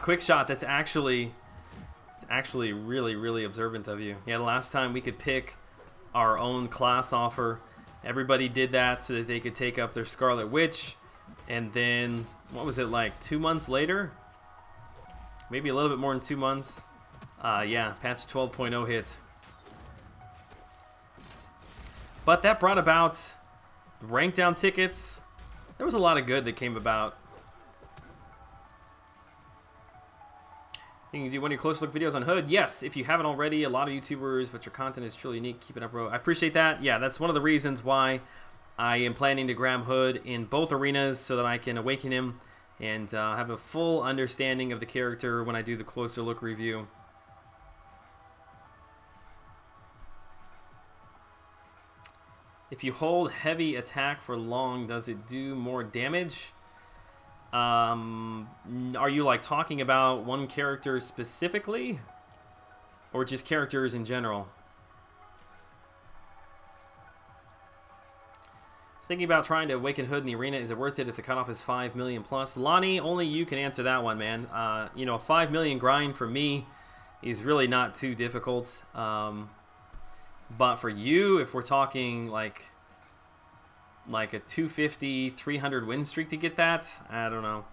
Quick shot. That's actually really observant of you. Yeah, the last time we could pick our own class offer, everybody did that so that they could take up their Scarlet Witch, and then what was it, like 2 months later? Maybe a little bit more than 2 months. Yeah, patch 12.0 hit. But that brought about rank down tickets. There was a lot of good that came about. You can do one of your close look videos on Hood. Yes, if you haven't already. A lot of YouTubers, but your content is truly unique. Keep it up, bro. I appreciate that. Yeah, that's one of the reasons why I am planning to grab Hood in both arenas, so that I can awaken him and have a full understanding of the character when I do the closer look review. If you hold heavy attack for long, does it do more damage? Are you like talking about one character specifically, or just characters in general? Thinking about trying to awaken Hood in the arena. Is it worth it if the cutoff is 5 million plus? Lonnie, only you can answer that one, man. You know, a 5 million grind for me is really not too difficult. But for you, if we're talking like a 250, 300 win streak to get that, I don't know.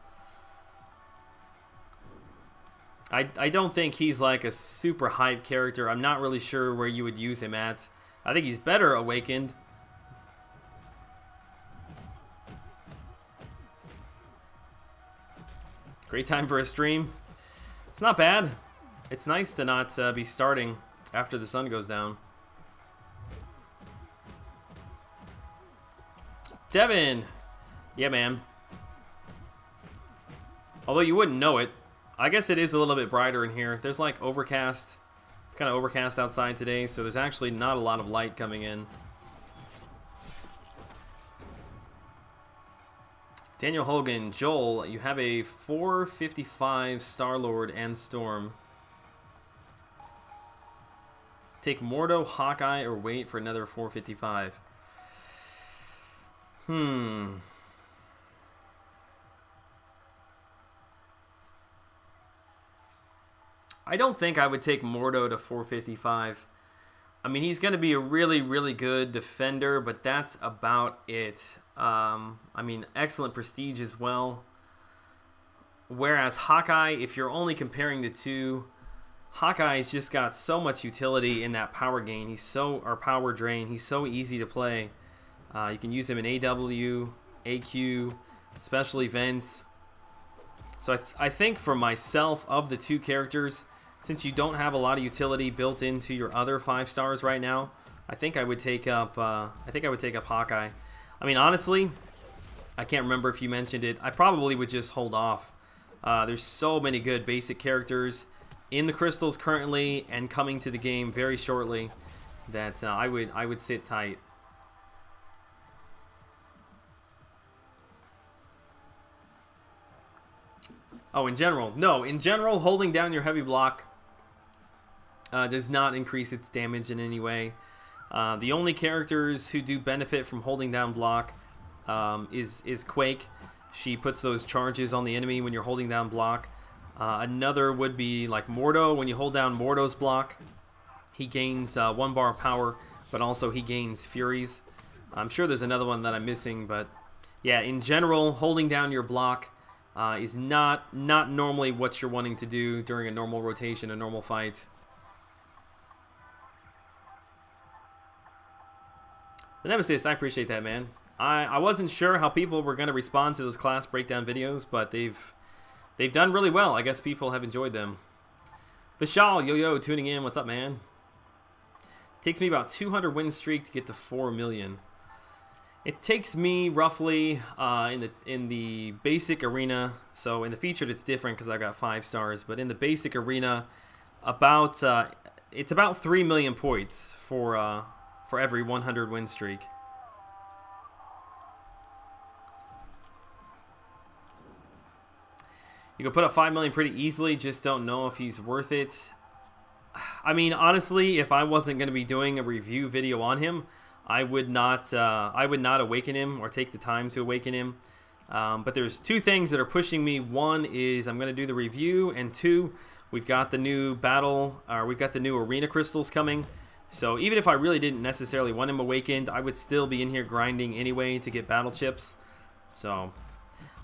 I don't think he's like a super hype character. I'm not really sure where you would use him at. I think he's better awakened. Great time for a stream. It's not bad. It's nice to not be starting after the sun goes down. Devin! Yeah, man. Although you wouldn't know it. I guess it is a little bit brighter in here. There's like overcast. It's kind of overcast outside today, so there's actually not a lot of light coming in. Daniel Hogan, Joel, you have a 455 Star-Lord and Storm. Take Mordo, Hawkeye, or wait for another 455. Hmm. I don't think I would take Mordo to 455. I mean, he's going to be a really, really good defender, but that's about it. I mean, excellent prestige as well. Whereas Hawkeye, if you're only comparing the two, Hawkeye's just got so much utility in that power gain. Or power drain. He's so easy to play. You can use him in AW, AQ, special events. So I think for myself, of the two characters, since you don't have a lot of utility built into your other 5 stars right now, I think I would take up. Hawkeye. I mean, honestly, I can't remember if you mentioned it. I probably would just hold off. There's so many good basic characters in the crystals currently and coming to the game very shortly that I would sit tight. Oh, in general, no. In general, holding down your heavy block does not increase its damage in any way. The only characters who do benefit from holding down block is Quake. She puts those charges on the enemy when you're holding down block. Another would be like Mordo. When you hold down Mordo's block, he gains 1 bar of power, but also he gains Furies. I'm sure there's another one that I'm missing, but yeah, in general, holding down your block is not normally what you're wanting to do during a normal rotation, a normal fight. The Nemesis, I appreciate that, man. I wasn't sure how people were going to respond to those class breakdown videos, but they've done really well. I guess people have enjoyed them. Vishal, yo, tuning in. What's up, man? Takes me about 200 win streak to get to 4 million. It takes me roughly in the basic arena. So in the featured, it's different because I got 5 stars. But in the basic arena, it's about 3 million points for every 100 win streak. You can put up 5 million pretty easily, just don't know if he's worth it. I mean, honestly, if I wasn't going to be doing a review video on him, I would not awaken him or take the time to awaken him. But there's 2 things that are pushing me. One is I'm going to do the review, and 2, we've got the new arena crystals coming. So even if I really didn't necessarily want him awakened, I would still be in here grinding anyway to get battle chips. So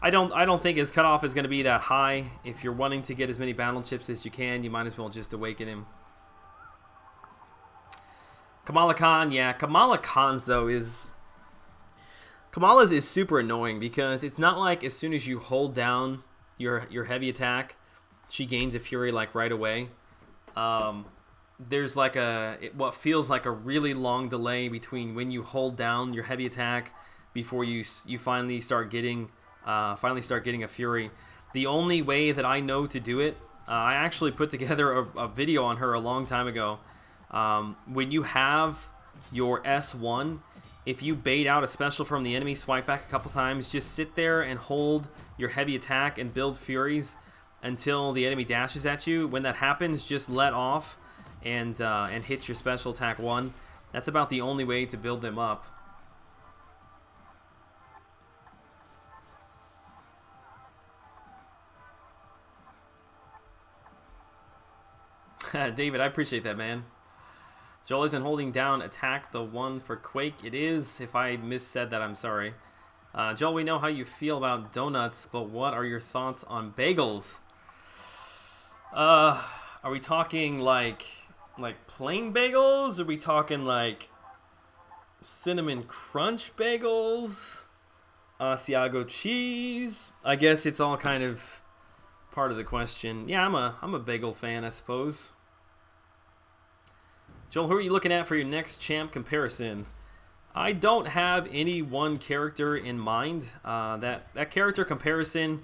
I don't think his cutoff is going to be that high. If you're wanting to get as many battle chips as you can, you might as well just awaken him. Kamala Khan, yeah, Kamala's is super annoying because it's not like as soon as you hold down your heavy attack, she gains a fury like right away. There's like what feels like a really long delay between when you hold down your heavy attack before you finally start getting a fury. The only way that I know to do it, I actually put together a video on her a long time ago. When you have your S1, if you bait out a special from the enemy, swipe back a couple times, just sit there and hold your heavy attack and build furies until the enemy dashes at you. When that happens, just let off and hit your special attack 1. That's about the only way to build them up. David, I appreciate that, man. Joel isn't holding down attack the 1 for Quake. It is. If I missaid that, I'm sorry. Joel, we know how you feel about donuts, but what are your thoughts on bagels? Are we talking like plain bagels? Are we talking like cinnamon crunch bagels? Asiago cheese? I guess it's all kind of part of the question. Yeah, I'm a bagel fan, I suppose. Joel, who are you looking at for your next champ comparison? I don't have any one character in mind. That character comparison,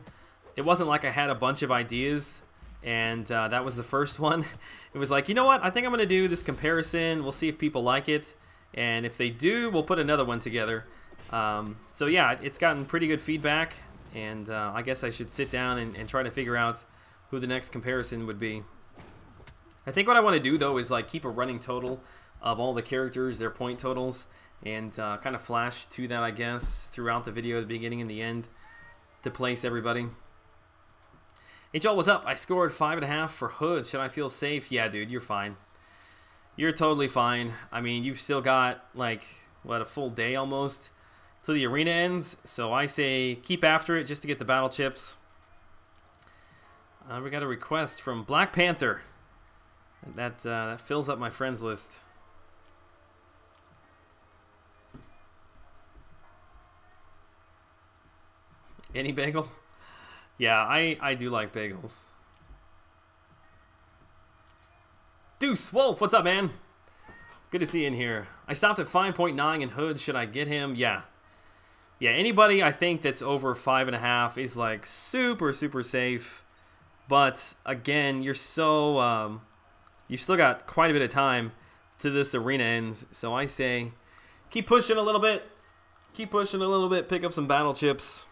it wasn't like I had a bunch of ideas and that was the first one. It was like, you know what? I think I'm going to do this comparison. We'll see if people like it. And if they do, we'll put another one together. So yeah, it's gotten pretty good feedback. And I guess I should sit down and try to figure out who the next comparison would be. I think what I want to do, though, is like keep a running total of all the characters, their point totals, and kind of flash to that, I guess, throughout the video, the beginning and the end, to place everybody. Hey Joel, what's up? I scored 5.5 for Hood. Should I feel safe? Yeah, dude, you're fine. You're totally fine. I mean, you've still got, like, what, a full day almost till the arena ends. So I say keep after it just to get the battle chips. We got a request from Black Panther. That fills up my friends list. Any bagel? Yeah, I do like bagels. Deuce Wolf, what's up, man? Good to see you in here. I stopped at 5.9 in Hood. Should I get him? Yeah. Yeah, anybody I think that's over 5.5 is like super, super safe. But again, you're so you've still got quite a bit of time to this arena ends. So I say keep pushing a little bit. Keep pushing a little bit. Pick up some battle chips.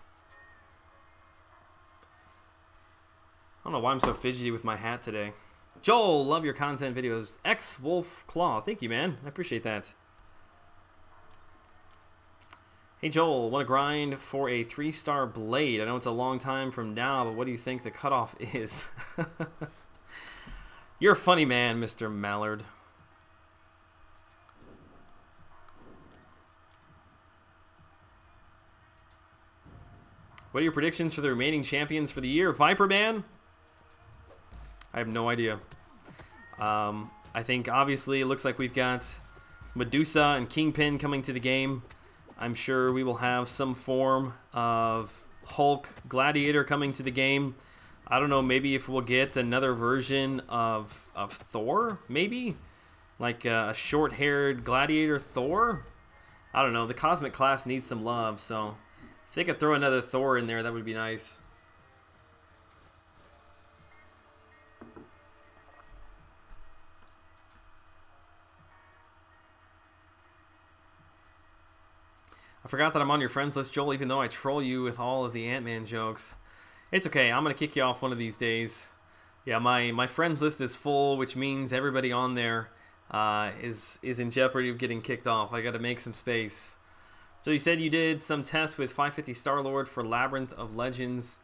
I don't know why I'm so fidgety with my hat today. Joel, love your content videos. X-Wolf Claw. Thank you, man. I appreciate that. Hey, Joel, want to grind for a 3-star blade? I know it's a long time from now, but what do you think the cutoff is? You're a funny man, Mr. Mallard. What are your predictions for the remaining champions for the year? Viper Man? I have no idea. I think obviously it looks like we've got Medusa and Kingpin coming to the game. I'm sure we will have some form of Hulk Gladiator coming to the game. I don't know, maybe if we'll get another version of Thor, maybe? Like a short-haired Gladiator Thor? I don't know, the Cosmic class needs some love, so if they could throw another Thor in there, that would be nice. I forgot that I'm on your friends list, Joel, even though I troll you with all of the Ant-Man jokes. It's okay. I'm going to kick you off one of these days. Yeah, my friends list is full, which means everybody on there is in jeopardy of getting kicked off. I got to make some space. So you said you did some tests with 550 Star-Lord for Labyrinth of Legends.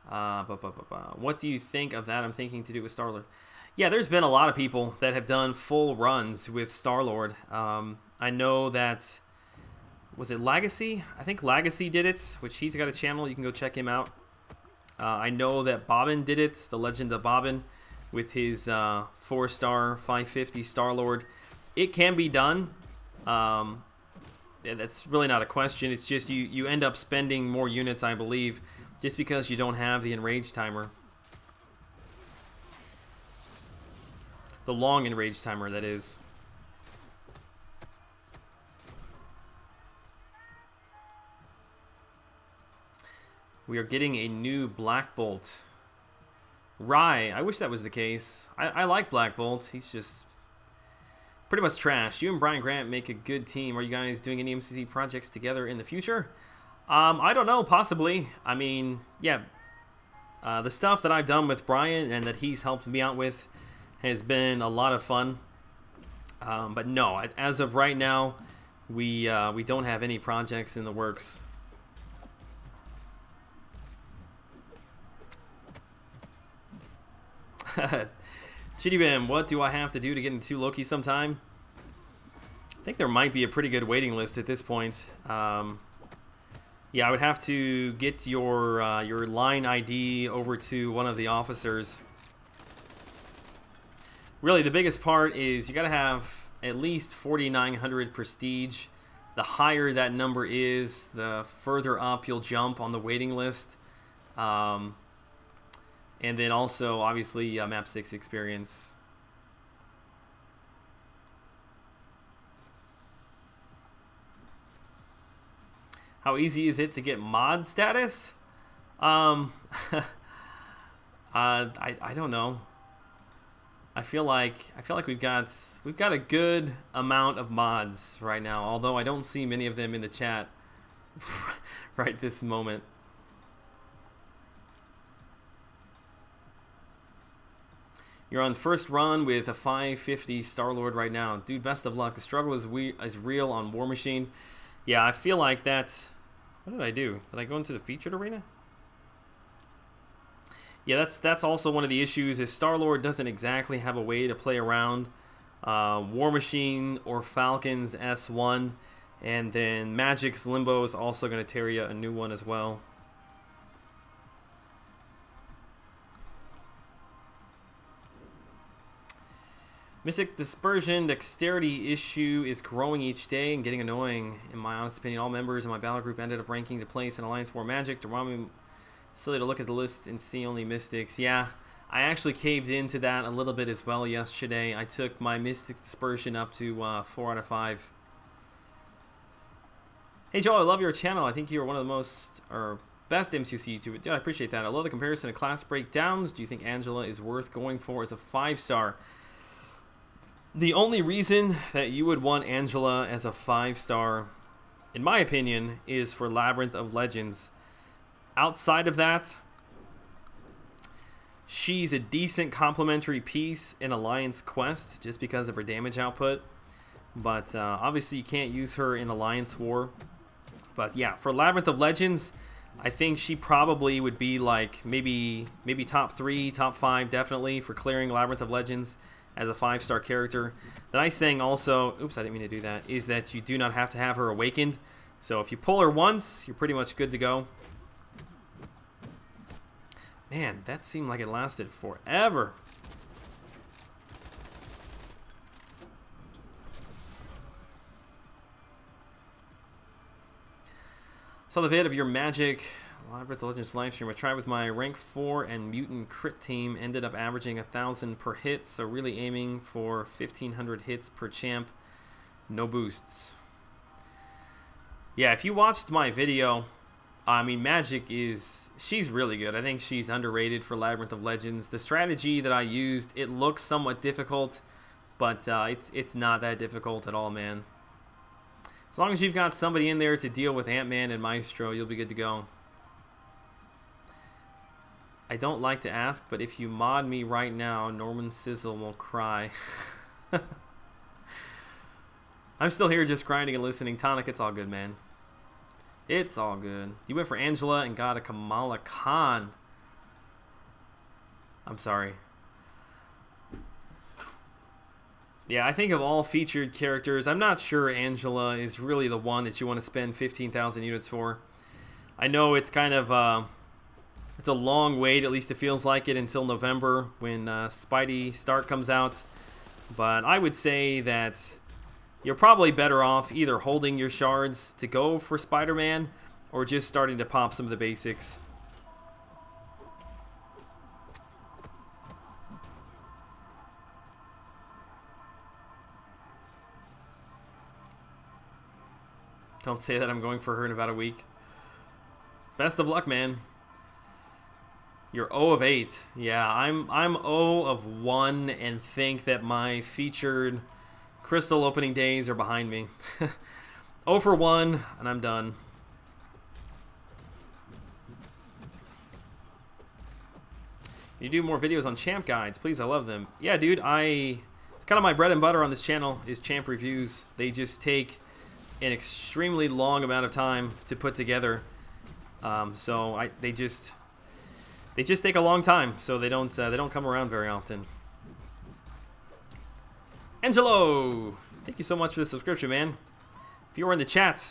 What do you think of that? I'm thinking to do with Star-Lord. Yeah, there's been a lot of people that have done full runs with Star-Lord. I know that... Was it Legacy? I think Legacy did it, which he's got a channel. You can go check him out. I know that Bobbin did it, the Legend of Bobbin, with his 4-star 550 Star-Lord. It can be done. That's really not a question. It's just you end up spending more units, I believe, just because you don't have the enrage timer. The long enrage timer, that is. We are getting a new Black Bolt. Rye, I wish that was the case. I like Black Bolt. He's just pretty much trash. You and Brian Grant make a good team. Are you guys doing any MCC projects together in the future? I don't know, possibly. I mean, yeah. The stuff that I've done with Brian and that he's helped me out with has been a lot of fun. But no, as of right now, we don't have any projects in the works. Chitty Bam, what do I have to do to get into Loki sometime? I think there might be a pretty good waiting list at this point. Yeah, I would have to get your line ID over to one of the officers. Really, the biggest part is you got to have at least 4,900 prestige. The higher that number is, the further up you'll jump on the waiting list. And then also, obviously, Map 6 experience. How easy is it to get mod status? I don't know. I feel like we've got a good amount of mods right now, although I don't see many of them in the chat right this moment. You're on first run with a 550 Star-Lord right now. Dude, best of luck. The struggle is real on War Machine. Yeah, I feel like that... What did I do? Did I go into the featured arena? Yeah, that's also one of the issues, is Star-Lord doesn't exactly have a way to play around War Machine or Falcon's S1. And then Magic's Limbo is also going to tear you a new one as well. Mystic Dispersion Dexterity issue is growing each day and getting annoying. In my honest opinion, all members in my battle group ended up ranking to place in Alliance War Magic. To remind me, silly to look at the list and see only Mystics. Yeah, I actually caved into that a little bit as well yesterday. I took my Mystic Dispersion up to 4 out of 5. Hey Joel, I love your channel. I think you're one of the most, or best MCC YouTuber. Dude, I appreciate that. I love the comparison of class breakdowns. Do you think Angela is worth going for as a 5-star? The only reason that you would want Angela as a 5-star, in my opinion, is for Labyrinth of Legends. Outside of that, she's a decent complementary piece in Alliance Quest just because of her damage output. But obviously you can't use her in Alliance War. But yeah, for Labyrinth of Legends, I think she probably would be like maybe top 3, top 5 definitely for clearing Labyrinth of Legends as a 5-star character. The nice thing also, oops, I didn't mean to do that, is that you do not have to have her awakened. So if you pull her once, you're pretty much good to go. Man, that seemed like it lasted forever. Saw the vid of your Magic Labyrinth of Legends live stream. I tried with my rank 4 and mutant crit team. Ended up averaging 1,000 per hit. So really aiming for 1,500 hits per champ. No boosts. Yeah, if you watched my video, I mean, Magic is... She's really good. I think she's underrated for Labyrinth of Legends. The strategy that I used, it looks somewhat difficult, but it's not that difficult at all, man. As long as you've got somebody in there to deal with Ant-Man and Maestro, you'll be good to go. I don't like to ask, but if you mod me right now, Norman Sizzle will cry. I'm still here just grinding and listening. Tonic, it's all good, man. It's all good. You went for Angela and got a Kamala Khan. I'm sorry. Yeah, I think of all featured characters, I'm not sure Angela is really the one that you want to spend 15,000 units for. I know it's kind of... it's a long wait, at least it feels like it, until November when Spidey Stark comes out. But I would say that you're probably better off either holding your shards to go for Spider-Man or just starting to pop some of the basics. Don't say that I'm going for her in about a week. Best of luck, man. You're 0 of 8. Yeah, I'm 0 of 1 and think that my featured crystal opening days are behind me. 0 for 1 and I'm done. You do more videos on champ guides, please. I love them. Yeah, dude, it's kind of my bread and butter on this channel is champ reviews. They just take an extremely long amount of time to put together. They just take a long time, so they don't come around very often. Angelo, thank you so much for the subscription, man. If you were in the chat,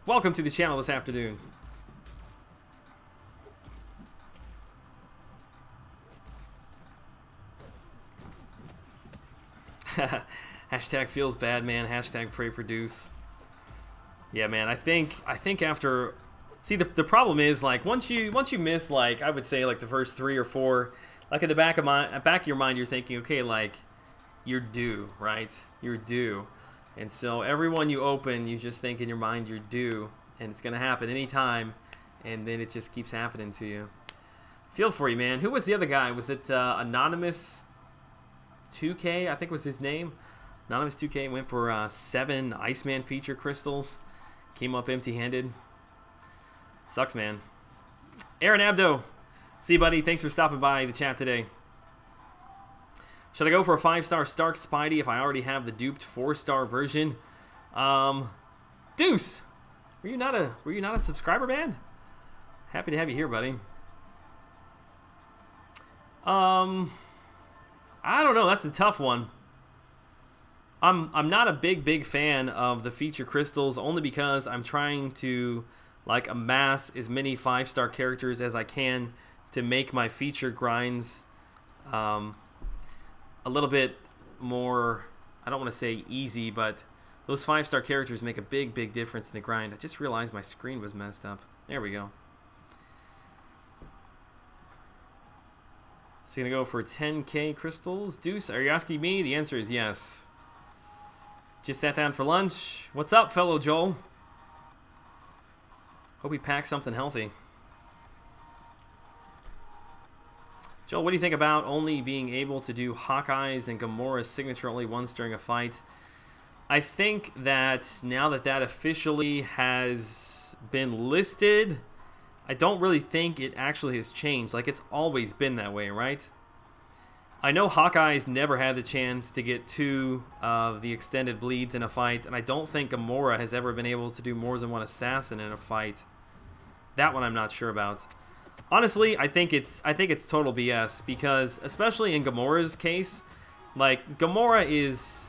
welcome to the channel this afternoon. Hashtag feels bad, man. Hashtag pray for Deuce. Yeah, man. I think after. See, the problem is, like, once you miss, like, I would say, like, the first 3 or 4, like, at the back of your mind, you're thinking, okay, like, you're due, right? You're due. And so everyone you open, you just think in your mind you're due, and it's going to happen anytime, and then it just keeps happening to you. Feel for you, man. Who was the other guy? Was it Anonymous 2K, I think was his name? Anonymous 2K went for 7 Iceman feature crystals. Came up empty-handed. Sucks, man. Aaron Abdo. See you, buddy. Thanks for stopping by the chat today. Should I go for a 5-star Stark Spidey if I already have the duped 4-star version? Deuce, were you not a subscriber, man? Happy to have you here, buddy. I don't know. That's a tough one. I'm not a big fan of the feature crystals, only because I'm trying to like amass as many 5-star characters as I can to make my feature grinds a little bit more, I don't want to say easy, but those 5-star characters make a big difference in the grind. I just realized my screen was messed up. There we go. So you're gonna go for 10k crystals. Deuce, are you asking me? The answer is yes. Just sat down for lunch. What's up, fellow Joel? Hope we pack something healthy. Joel, what do you think about only being able to do Hawkeye's and Gamora's signature only once during a fight? I think that now that that officially has been listed, I don't really think it actually has changed. Like, it's always been that way, right? I know Hawkeye's never had the chance to get 2 of the extended bleeds in a fight, and I don't think Gamora has ever been able to do more than one assassin in a fight. That one I'm not sure about. Honestly, I think it's total BS, because especially in Gamora's case, like, Gamora is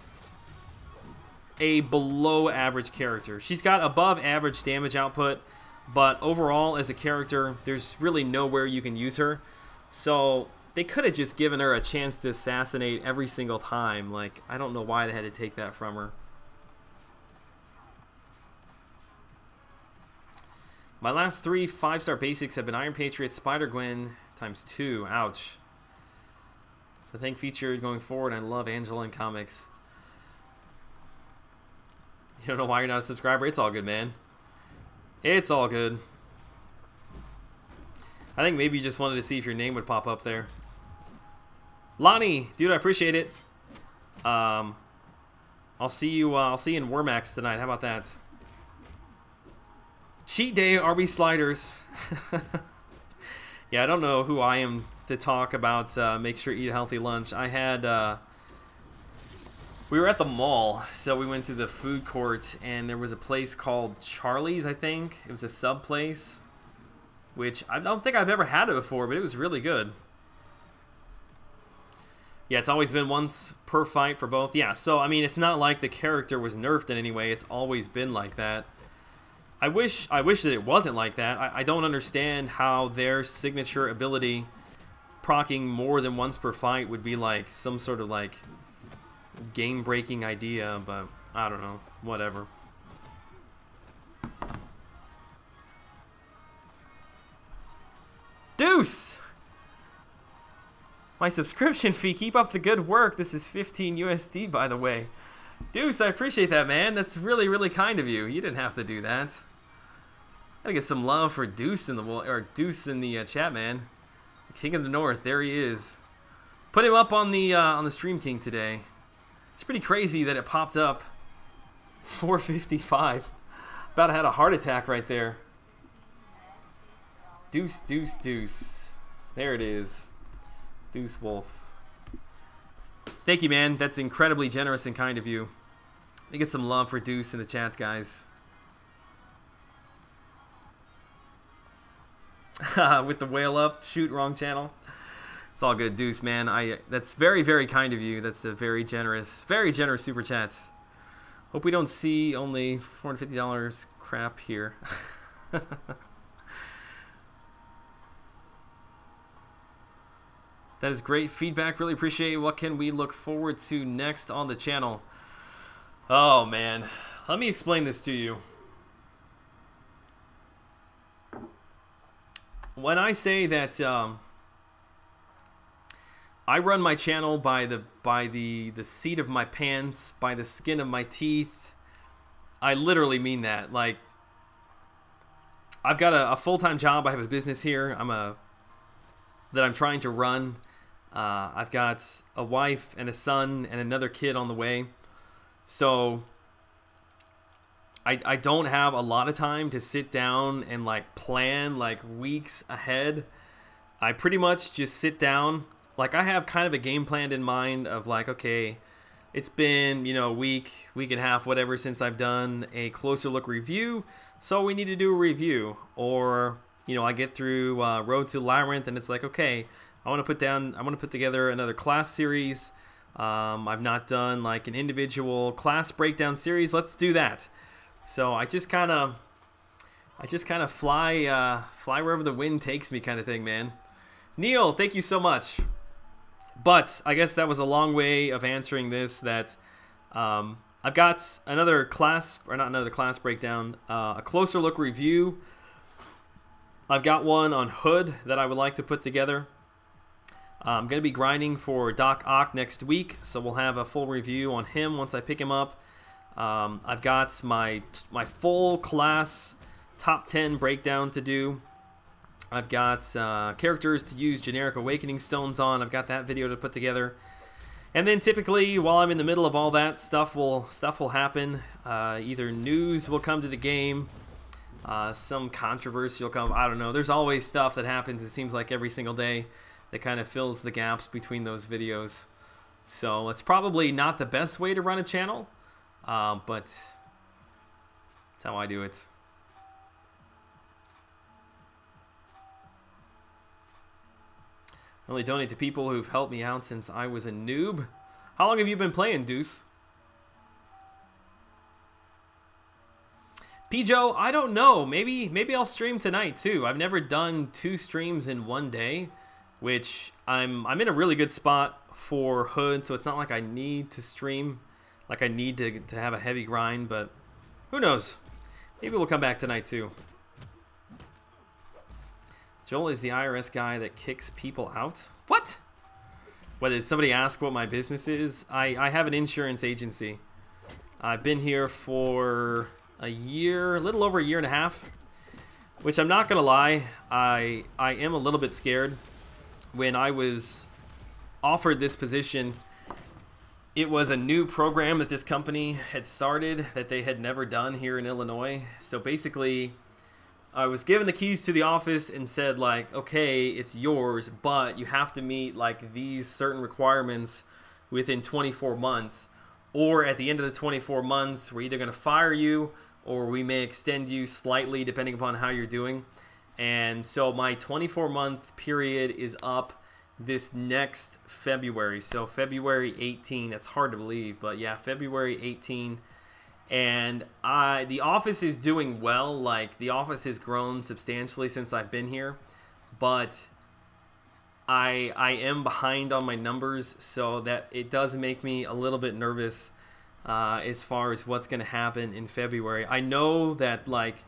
a below average character. She's got above average damage output, but overall as a character, there's really nowhere you can use her. So they could have just given her a chance to assassinate every single time. Like, I don't know why they had to take that from her. My last 3 5-star basics have been Iron Patriot, Spider-Gwen ×2. Ouch. So thank featured going forward. I love Angela in comics. You don't know why you're not a subscriber? It's all good, man. It's all good. I think maybe you just wanted to see if your name would pop up there. Lonnie, dude, I appreciate it. I'll see you in Wormax tonight. How about that? Cheat day, RB sliders. Yeah, I don't know who I am to talk about make sure you eat a healthy lunch. I had we were at the mall, so we went to the food court, and there was a place called Charlie's, I think. It was a sub place, which I don't think I've ever had it before, but it was really good. Yeah, it's always been once per fight for both. Yeah, so, I mean, it's not like the character was nerfed in any way. It's always been like that. I wish that it wasn't like that. I don't understand how their signature ability proccing more than once per fight would be like some sort of like game-breaking idea, but I don't know. Whatever. Deuce! My subscription fee. Keep up the good work. This is 15 USD, by the way. Deuce, I appreciate that, man. That's really kind of you. You didn't have to do that. Gotta get some love for Deuce in the chat, man. The King of the North. There he is. Put him up on the Stream King today. It's pretty crazy that it popped up. 455. About to have a heart attack right there. Deuce. There it is. Deuce Wolf. Thank you, man. That's incredibly generous and kind of you. Let me get some love for Deuce in the chat, guys. With the whale up. Shoot, wrong channel. It's all good, Deuce, man. That's very kind of you. That's a very generous super chat. Hope we don't see only $450 crap here. That is great feedback. Really appreciate it. What can we look forward to next on the channel? Oh, man. Let me explain this to you. When I say that I run my channel by the seat of my pants, by the skin of my teeth, I literally mean that. Like, I've got a full-time job. I have a business here. That I'm trying to run. I've got a wife and a son and another kid on the way. So I don't have a lot of time to sit down and like plan like weeks ahead. I pretty much just sit down like I have kind of a game plan in mind of like, okay, it's been, you know, a week and a half, whatever, since I've done a closer look review, so we need to do a review. Or, you know, I get through Road to Labyrinth and it's like, okay, I want to put together another class series. I've not done like an individual class breakdown series. Let's do that. So I just kind of fly wherever the wind takes me, kind of thing, man. Neil, thank you so much. But I guess that was a long way of answering this. That I've got another class, or not another class breakdown, a closer look review. I've got one on Hood that I would like to put together. I'm going to be grinding for Doc Ock next week, so we'll have a full review on him once I pick him up. I've got my full class top 10 breakdown to do. I've got characters to use generic awakening stones on. I've got that video to put together. And then typically, while I'm in the middle of all that, stuff will happen. Either news will come to the game, some controversy will come. I don't know. There's always stuff that happens, it seems like, every single day that kind of fills the gaps between those videos. So it's probably not the best way to run a channel, but that's how I do it. I only donate to people who've helped me out since I was a noob. How long have you been playing, Deuce? P-Joe, I don't know. Maybe I'll stream tonight too. I've never done 2 streams in one day, which I'm in a really good spot for Hood, so it's not like I need to stream, like I need to have a heavy grind, but who knows? Maybe we'll come back tonight too. Joel is the IRS guy that kicks people out. What? What, did somebody ask what my business is? I have an insurance agency. I've been here for a year, a little over a year and a half, which I'm not gonna lie, I am a little bit scared. When I was offered this position, it was a new program that this company had started that they had never done here in Illinois. So basically, I was given the keys to the office and said, like, okay, it's yours, but you have to meet like these certain requirements within 24 months. Or at the end of the 24 months, we're either going to fire you or we may extend you slightly depending upon how you're doing. And so my 24-month period is up this next February. So February 18, that's hard to believe, but yeah, February 18. And the office is doing well. Like, the office has grown substantially since I've been here, but I am behind on my numbers, so that it does make me a little bit nervous as far as what's going to happen in February. I know that, like,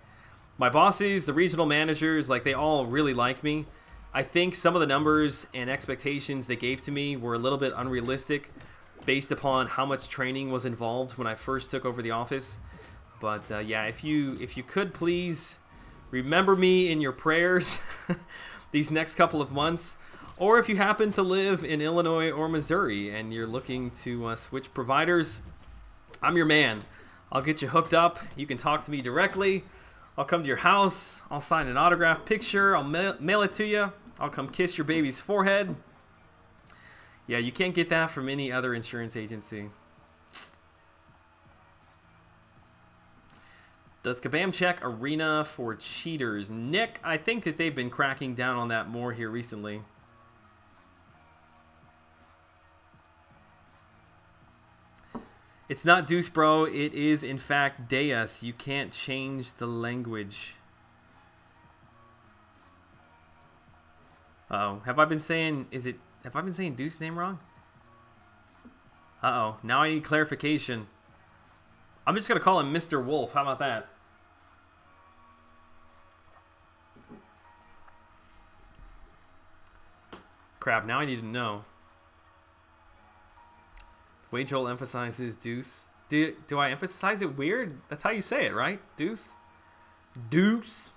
my bosses, the regional managers, like, they all really like me. I think some of the numbers and expectations they gave to me were a little bit unrealistic based upon how much training was involved when I first took over the office. But yeah, if you could please remember me in your prayers these next couple of months, or if you happen to live in Illinois or Missouri and you're looking to switch providers, I'm your man. I'll get you hooked up. You can talk to me directly. I'll come to your house. I'll sign an autograph picture. I'll mail it to you. I'll come kiss your baby's forehead. Yeah, you can't get that from any other insurance agency. Does Kabam check Arena for cheaters? Nick, I think that they've been cracking down on that more here recently. It's not Deuce, bro. It is, in fact, Deus. You can't change the language. Uh-oh. Have I been saying... Have I been saying Deuce's name wrong? Uh-oh. Now I need clarification. I'm just going to call him Mr. Wolf. How about that? Crap, now I need to know. The way Joel emphasizes Deuce. Do I emphasize it weird? That's how you say it, right? Deuce? Deuce?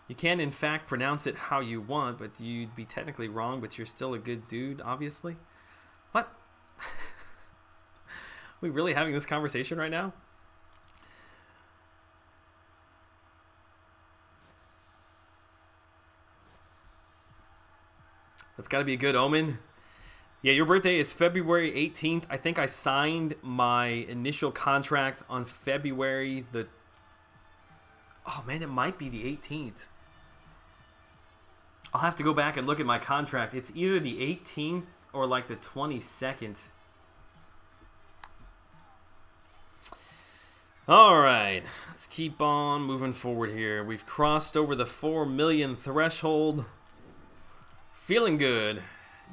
You can, in fact, pronounce it how you want, but you'd be technically wrong, but you're still a good dude, obviously. What? Are we really having this conversation right now? That's got to be a good omen. Yeah, your birthday is February 18th. I think I signed my initial contract on February the... Oh, man, it might be the 18th. I'll have to go back and look at my contract. It's either the 18th or like the 22nd. All right, let's keep on moving forward here. We've crossed over the 4 million threshold. Feeling good.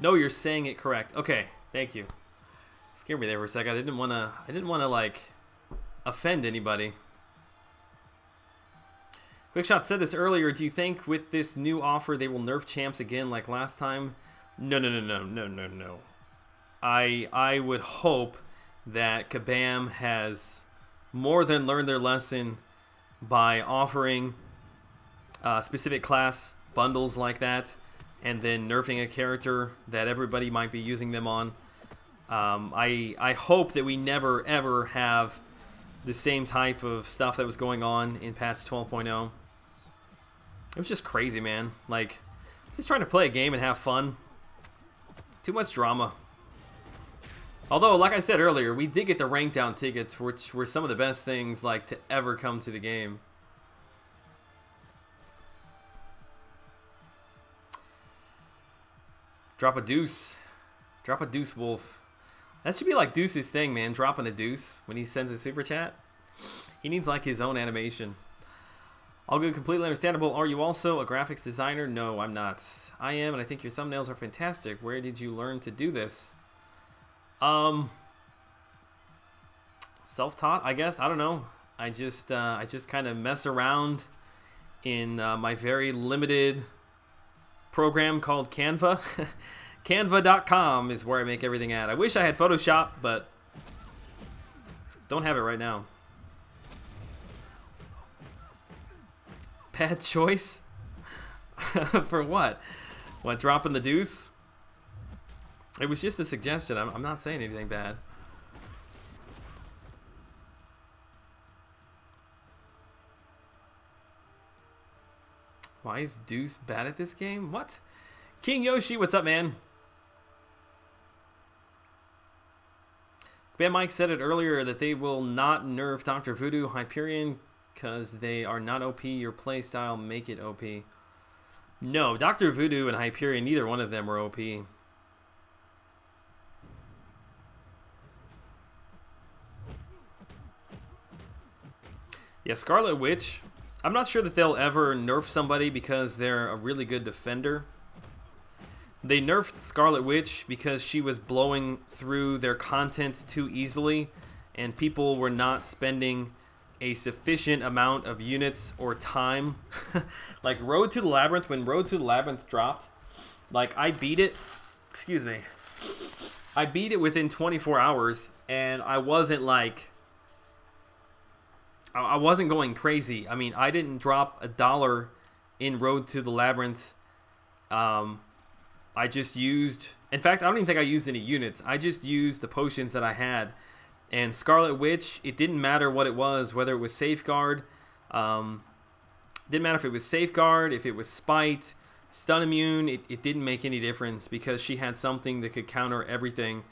No, you're saying it correct. Okay, thank you. Scared me there for a sec. I didn't wanna like offend anybody. Quickshot said this earlier. Do you think with this new offer they will nerf champs again like last time? No. I would hope that Kabam has more than learned their lesson by offering specific class bundles like that, and then nerfing a character that everybody might be using them on. I hope that we never ever have the same type of stuff that was going on in patch 12.0. It was just crazy, man. Like, just trying to play a game and have fun. Too much drama. Although, like I said earlier, we did get the rank down tickets, which were some of the best things like to ever come to the game. Drop a deuce. Drop a deuce, Wolf. That should be like Deuce's thing, man. Dropping a deuce when he sends a super chat. He needs like his own animation. All good, completely understandable. Are you also a graphics designer? No, I'm not. I am, and I think your thumbnails are fantastic. Where did you learn to do this? Self-taught, I guess. I don't know. I just kind of mess around in my very limited program called Canva. Canva.com is where I make everything at. I wish I had Photoshop, but don't have it right now. Bad choice? For what? What, dropping the deuce? It was just a suggestion. I'm not saying anything bad. Why is Deuce bad at this game? What? King Yoshi, what's up, man? Bam Mike said it earlier that they will not nerf Dr. Voodoo Hyperion because they are not OP. Your play style make it OP. No, Dr. Voodoo and Hyperion, neither one of them were OP. Yeah, Scarlet Witch. I'm not sure that they'll ever nerf somebody because they're a really good defender. They nerfed Scarlet Witch because she was blowing through their content too easily, and people were not spending a sufficient amount of units or time. Like Road to the Labyrinth, when Road to the Labyrinth dropped, like I beat it, excuse me, I beat it within 24 hours, and I wasn't like, I wasn't going crazy. I mean, I didn't drop $1 in Road to the Labyrinth. I just used, in fact, I don't even think I used any units. I just used the potions that I had. And Scarlet Witch, it didn't matter what it was, whether it was Safeguard. Didn't matter if it was Safeguard, if it was Spite, Stun Immune. It didn't make any difference because she had something that could counter everything.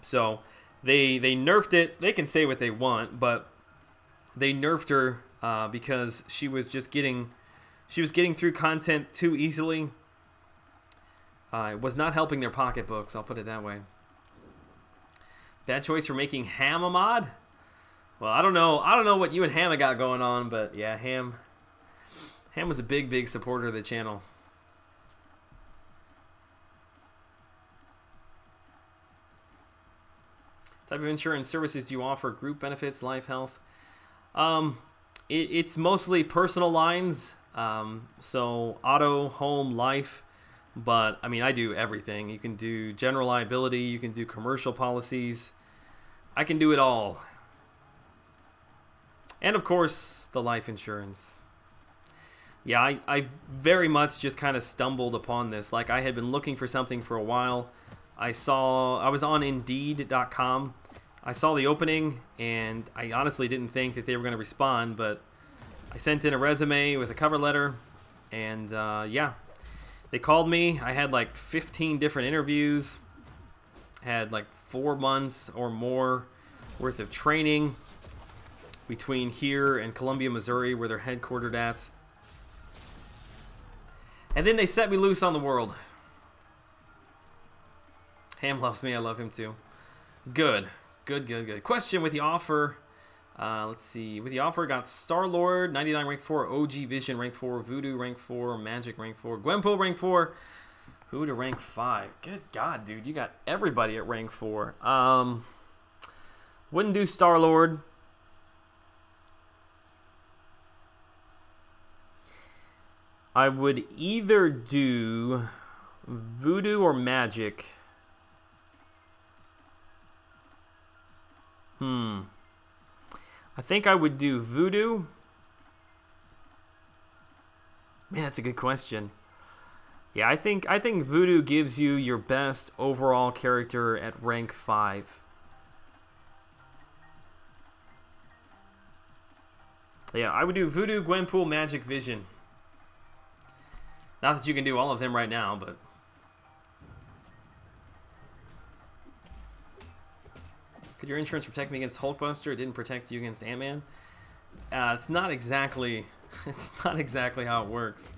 So they nerfed it. They can say what they want, but they nerfed her because she was just getting through content too easily. It was not helping their pocketbooks, I'll put it that way. Bad choice for making Ham a mod? Well, I don't know what you and Ham got going on, but yeah, Ham was a big supporter of the channel. Type of insurance services do you offer? Group benefits, life, health? It's mostly personal lines, so auto, home, life. But, I mean, I do everything. You can do general liability. You can do commercial policies. I can do it all. And, of course, the life insurance. Yeah, I very much just kind of stumbled upon this. Like, I had been looking for something for a while. I was on Indeed.com. I saw the opening, and I honestly didn't think that they were going to respond. But I sent in a resume with a cover letter. And, yeah. They called me. I had like 15 different interviews. Had like 4 months or more worth of training between here and Columbia, Missouri, where they're headquartered at. And then they set me loose on the world. Ham loves me. I love him too. Good. Good, good, good. Question with the offer. Let's see. With the offer, got Star-Lord, 99 rank 4, OG Vision rank 4, Voodoo rank 4, Magic rank 4, Gwenpool rank 4, who to rank 5. Good God, dude. You got everybody at rank 4. Wouldn't do Star-Lord. I would either do Voodoo or Magic. I think I would do Voodoo. Man, that's a good question. Yeah, I think Voodoo gives you your best overall character at rank 5. Yeah, I would do Voodoo, Gwenpool, Magic, Vision. Not that you can do all of them right now, but... Could your insurance protect me against Hulkbuster? It didn't protect you against Ant-Man. It's not exactly how it works.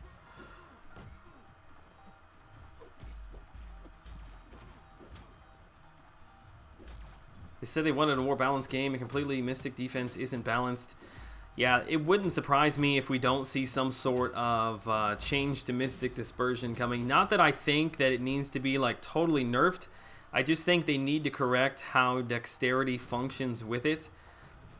They said they wanted a more balanced game, and completely Mystic defense isn't balanced. Yeah, it wouldn't surprise me if we don't see some sort of change to Mystic Dispersion coming. Not that I think that it needs to be like totally nerfed. I just think they need to correct how Dexterity functions with it.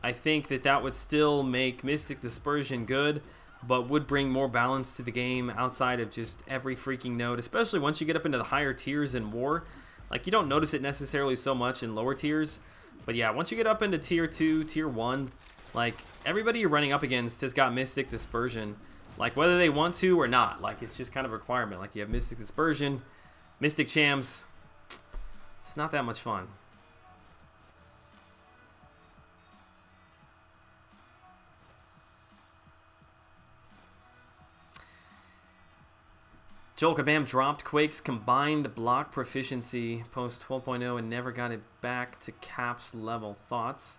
I think that that would still make Mystic Dispersion good, but would bring more balance to the game outside of just every freaking node, especially once you get up into the higher tiers in War. Like, you don't notice it necessarily so much in lower tiers, but yeah, once you get up into Tier 2, Tier 1, like, everybody you're running up against has got Mystic Dispersion, like, whether they want to or not. Like, it's just kind of a requirement. Like, you have Mystic Dispersion, Mystic Shams. It's not that much fun. Joel Kabam dropped Quake's combined block proficiency post 12.0 and never got it back to Cap's level. Thoughts?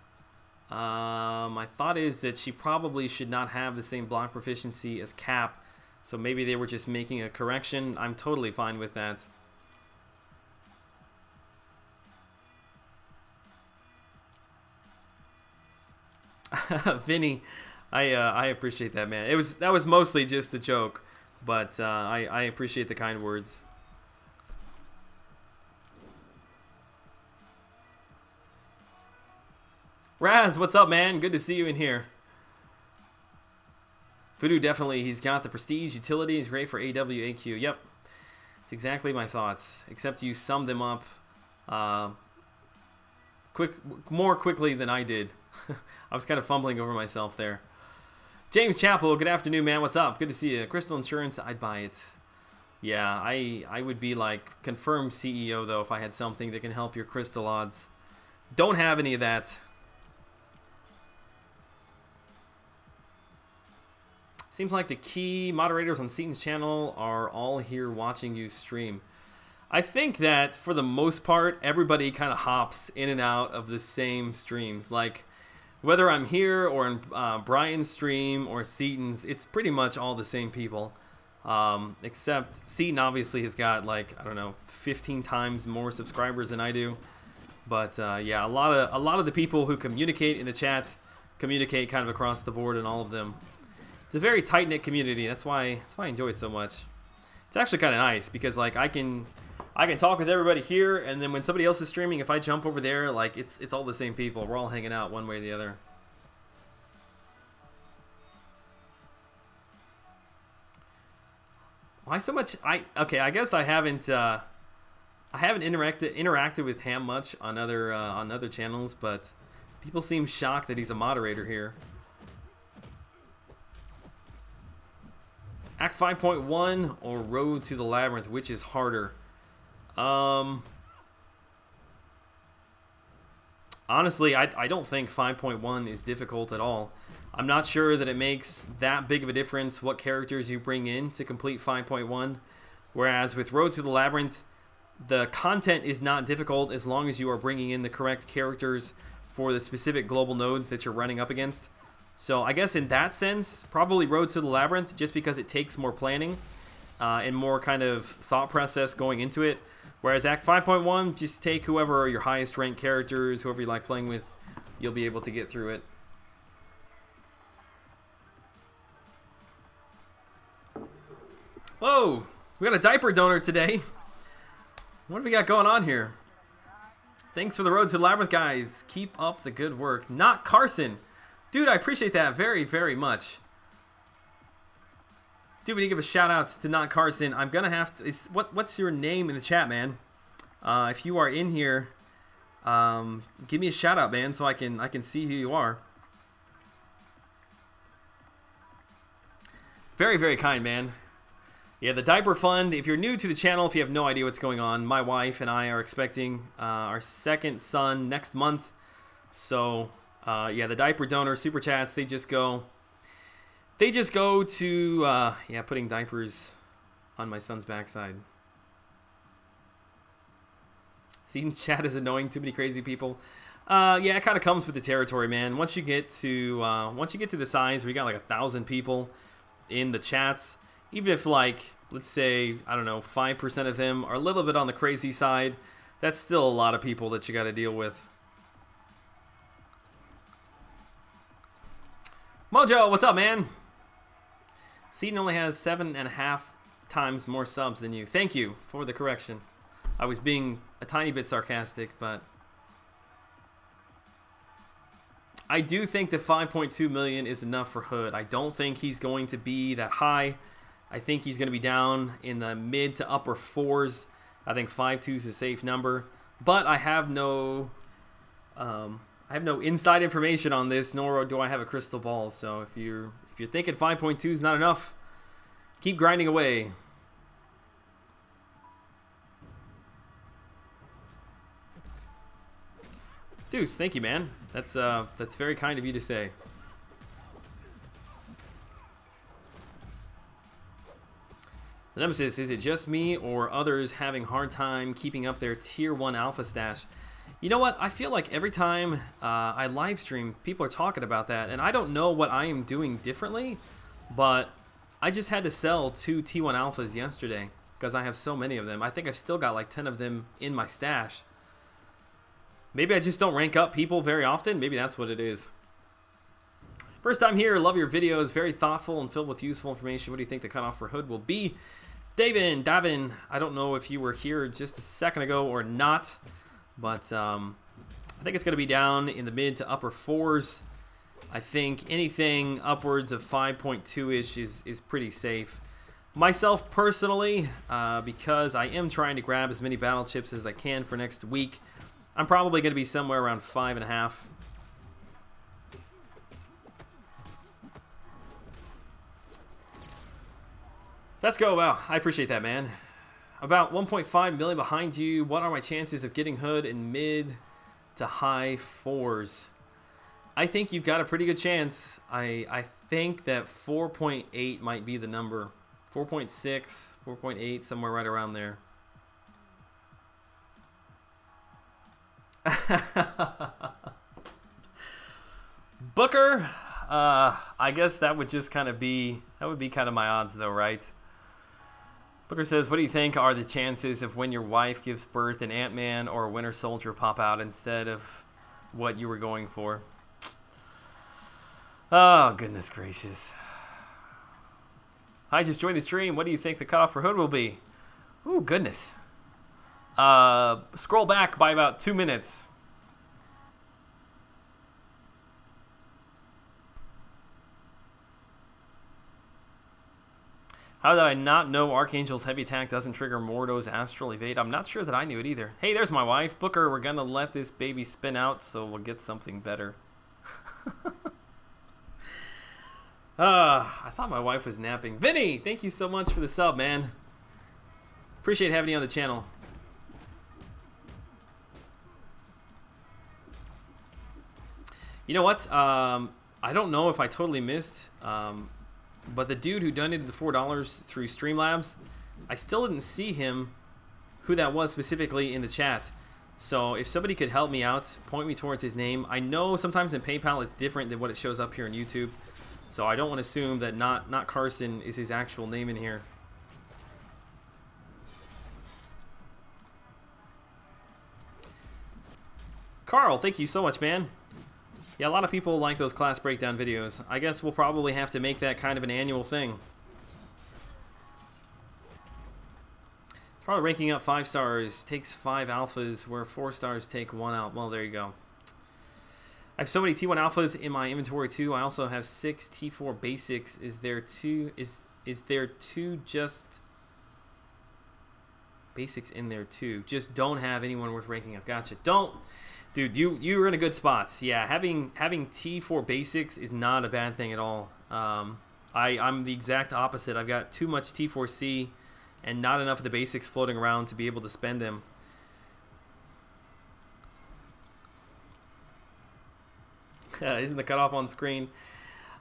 My thought is that she probably should not have the same block proficiency as Cap, so maybe they were just making a correction. I'm totally fine with that. Vinny, I appreciate that, man. That was mostly just a joke, but I appreciate the kind words. Raz, what's up, man? Good to see you in here. Voodoo, definitely. He's got the prestige, utility. He's great for AW, AQ. Yep. It's exactly my thoughts, except you summed them up more quickly than I did. I was kind of fumbling over myself there. James Chappell, good afternoon, man. What's up? Good to see you. Crystal Insurance, I'd buy it. Yeah, I would be like confirmed CEO, though, if I had something that can help your crystal odds. Don't have any of that. Seems like the key moderators on Seaton's channel are all here watching you stream. I think that, for the most part, everybody kind of hops in and out of the same streams. Like, whether I'm here or in Brian's stream or Seaton's, it's pretty much all the same people. Except Seaton obviously has got, like, I don't know, 15 times more subscribers than I do. But yeah, a lot of the people who communicate in the chat communicate kind of across the board in all of them. It's a very tight-knit community. That's why I enjoy it so much. It's actually kind of nice because, like, I can talk with everybody here, and then when somebody else is streaming, if I jump over there, like, it's all the same people. We're all hanging out one way or the other. Why so much? Okay, I guess I haven't interacted with Ham much on other channels, but people seem shocked that he's a moderator here. Act 5.1 or Road to the Labyrinth, which is harder? Honestly, I don't think 5.1 is difficult at all. I'm not sure that it makes that big of a difference what characters you bring in to complete 5.1. Whereas with Road to the Labyrinth, the content is not difficult as long as you are bringing in the correct characters for the specific global nodes that you're running up against. So I guess in that sense, probably Road to the Labyrinth, just because it takes more planning and more kind of thought process going into it. Whereas Act 5.1, just take whoever are your highest ranked characters, whoever you like playing with, you'll be able to get through it. Whoa! We got a diaper donor today. What do we got going on here? Thanks for the Road to the Labyrinth, guys. Keep up the good work. Not Carson. Dude, I appreciate that very, very much. Dude, we need to give a shout out to Not Carson. I'm gonna have to. What's your name in the chat, man? If you are in here, give me a shout out, man, so I can see who you are. Very, very kind, man. Yeah, the diaper fund. If you're new to the channel, if you have no idea what's going on, my wife and I are expecting our second son next month. So, yeah, the diaper donor super chats, they just go to yeah, putting diapers on my son's backside. Seeing chat is annoying. Too many crazy people. Yeah, it kind of comes with the territory, man. Once you get to the size where you got like 1,000 people in the chats. Even if, like, let's say, I don't know, 5% of them are a little bit on the crazy side, that's still a lot of people that you got to deal with. Mojo, what's up, man? Seaton only has 7.5 times more subs than you. Thank you for the correction. I was being a tiny bit sarcastic, but I do think that 5.2 million is enough for Hood. I don't think he's going to be that high. I think he's going to be down in the mid to upper 4s. I think 5.2 is a safe number, but I have no inside information on this, nor do I have a crystal ball. So if you're thinking 5.2 is not enough, keep grinding away. Deuce, thank you, man. That's very kind of you to say. The Nemesis, is it just me or others having hard time keeping up their tier 1 alpha stash? You know what? I feel like every time I live stream, people are talking about that, and I don't know what I am doing differently, but I just had to sell 2 T1 alphas yesterday because I have so many of them. I think I've still got like 10 of them in my stash. Maybe I just don't rank up people very often. Maybe that's what it is. First time here, love your videos. Very thoughtful and filled with useful information. What do you think the cutoff for Hood will be? Davin, I don't know if you were here just a second ago or not, but I think it's going to be down in the mid to upper 4s. I think anything upwards of 5.2-ish is pretty safe. Myself personally, because I am trying to grab as many battle chips as I can for next week, I'm probably going to be somewhere around 5.5. Let's go. Wow, I appreciate that, man. About 1.5 million behind you. What are my chances of getting Hood in mid to high 4s? I think you've got a pretty good chance. I think that 4.8 might be the number. 4.6, 4.8, somewhere right around there. Booker, I guess that would just kind of be, that would be kind of my odds though, right? Booker says, what do you think are the chances of when your wife gives birth an Ant-Man or a Winter Soldier pop out instead of what you were going for? Oh, goodness gracious. I just joined the stream. What do you think the cutoff for Hood will be? Ooh, goodness. Scroll back by about 2 minutes. How did I not know Archangel's heavy attack doesn't trigger Mordo's astral evade? I'm not sure that I knew it either. Hey, there's my wife. Booker, we're going to let this baby spin out so we'll get something better. I thought my wife was napping. Vinny, thank you so much for the sub, man. Appreciate having you on the channel. You know what? I don't know if I totally missed, but the dude who donated the $4 through Streamlabs, I still didn't see him, who that was specifically in the chat. So if somebody could help me out, point me towards his name. I know sometimes in PayPal it's different than what it shows up here on YouTube. So I don't want to assume that not Carson is his actual name in here. Carl, thank you so much, man. Yeah, a lot of people like those class breakdown videos. I guess we'll probably have to make that kind of an annual thing. Probably ranking up 5 stars takes 5 alphas, where 4 stars take 1 out. Well, there you go. I have so many T1 alphas in my inventory too. I also have 6 T4 basics. Is there two just basics in there too? Just don't have anyone worth ranking up. Gotcha. Don't, dude. You're in a good spot. Yeah, having T4 basics is not a bad thing at all. I'm the exact opposite. I've got too much T4C and not enough of the basics floating around to be able to spend them. Isn't the cutoff on screen?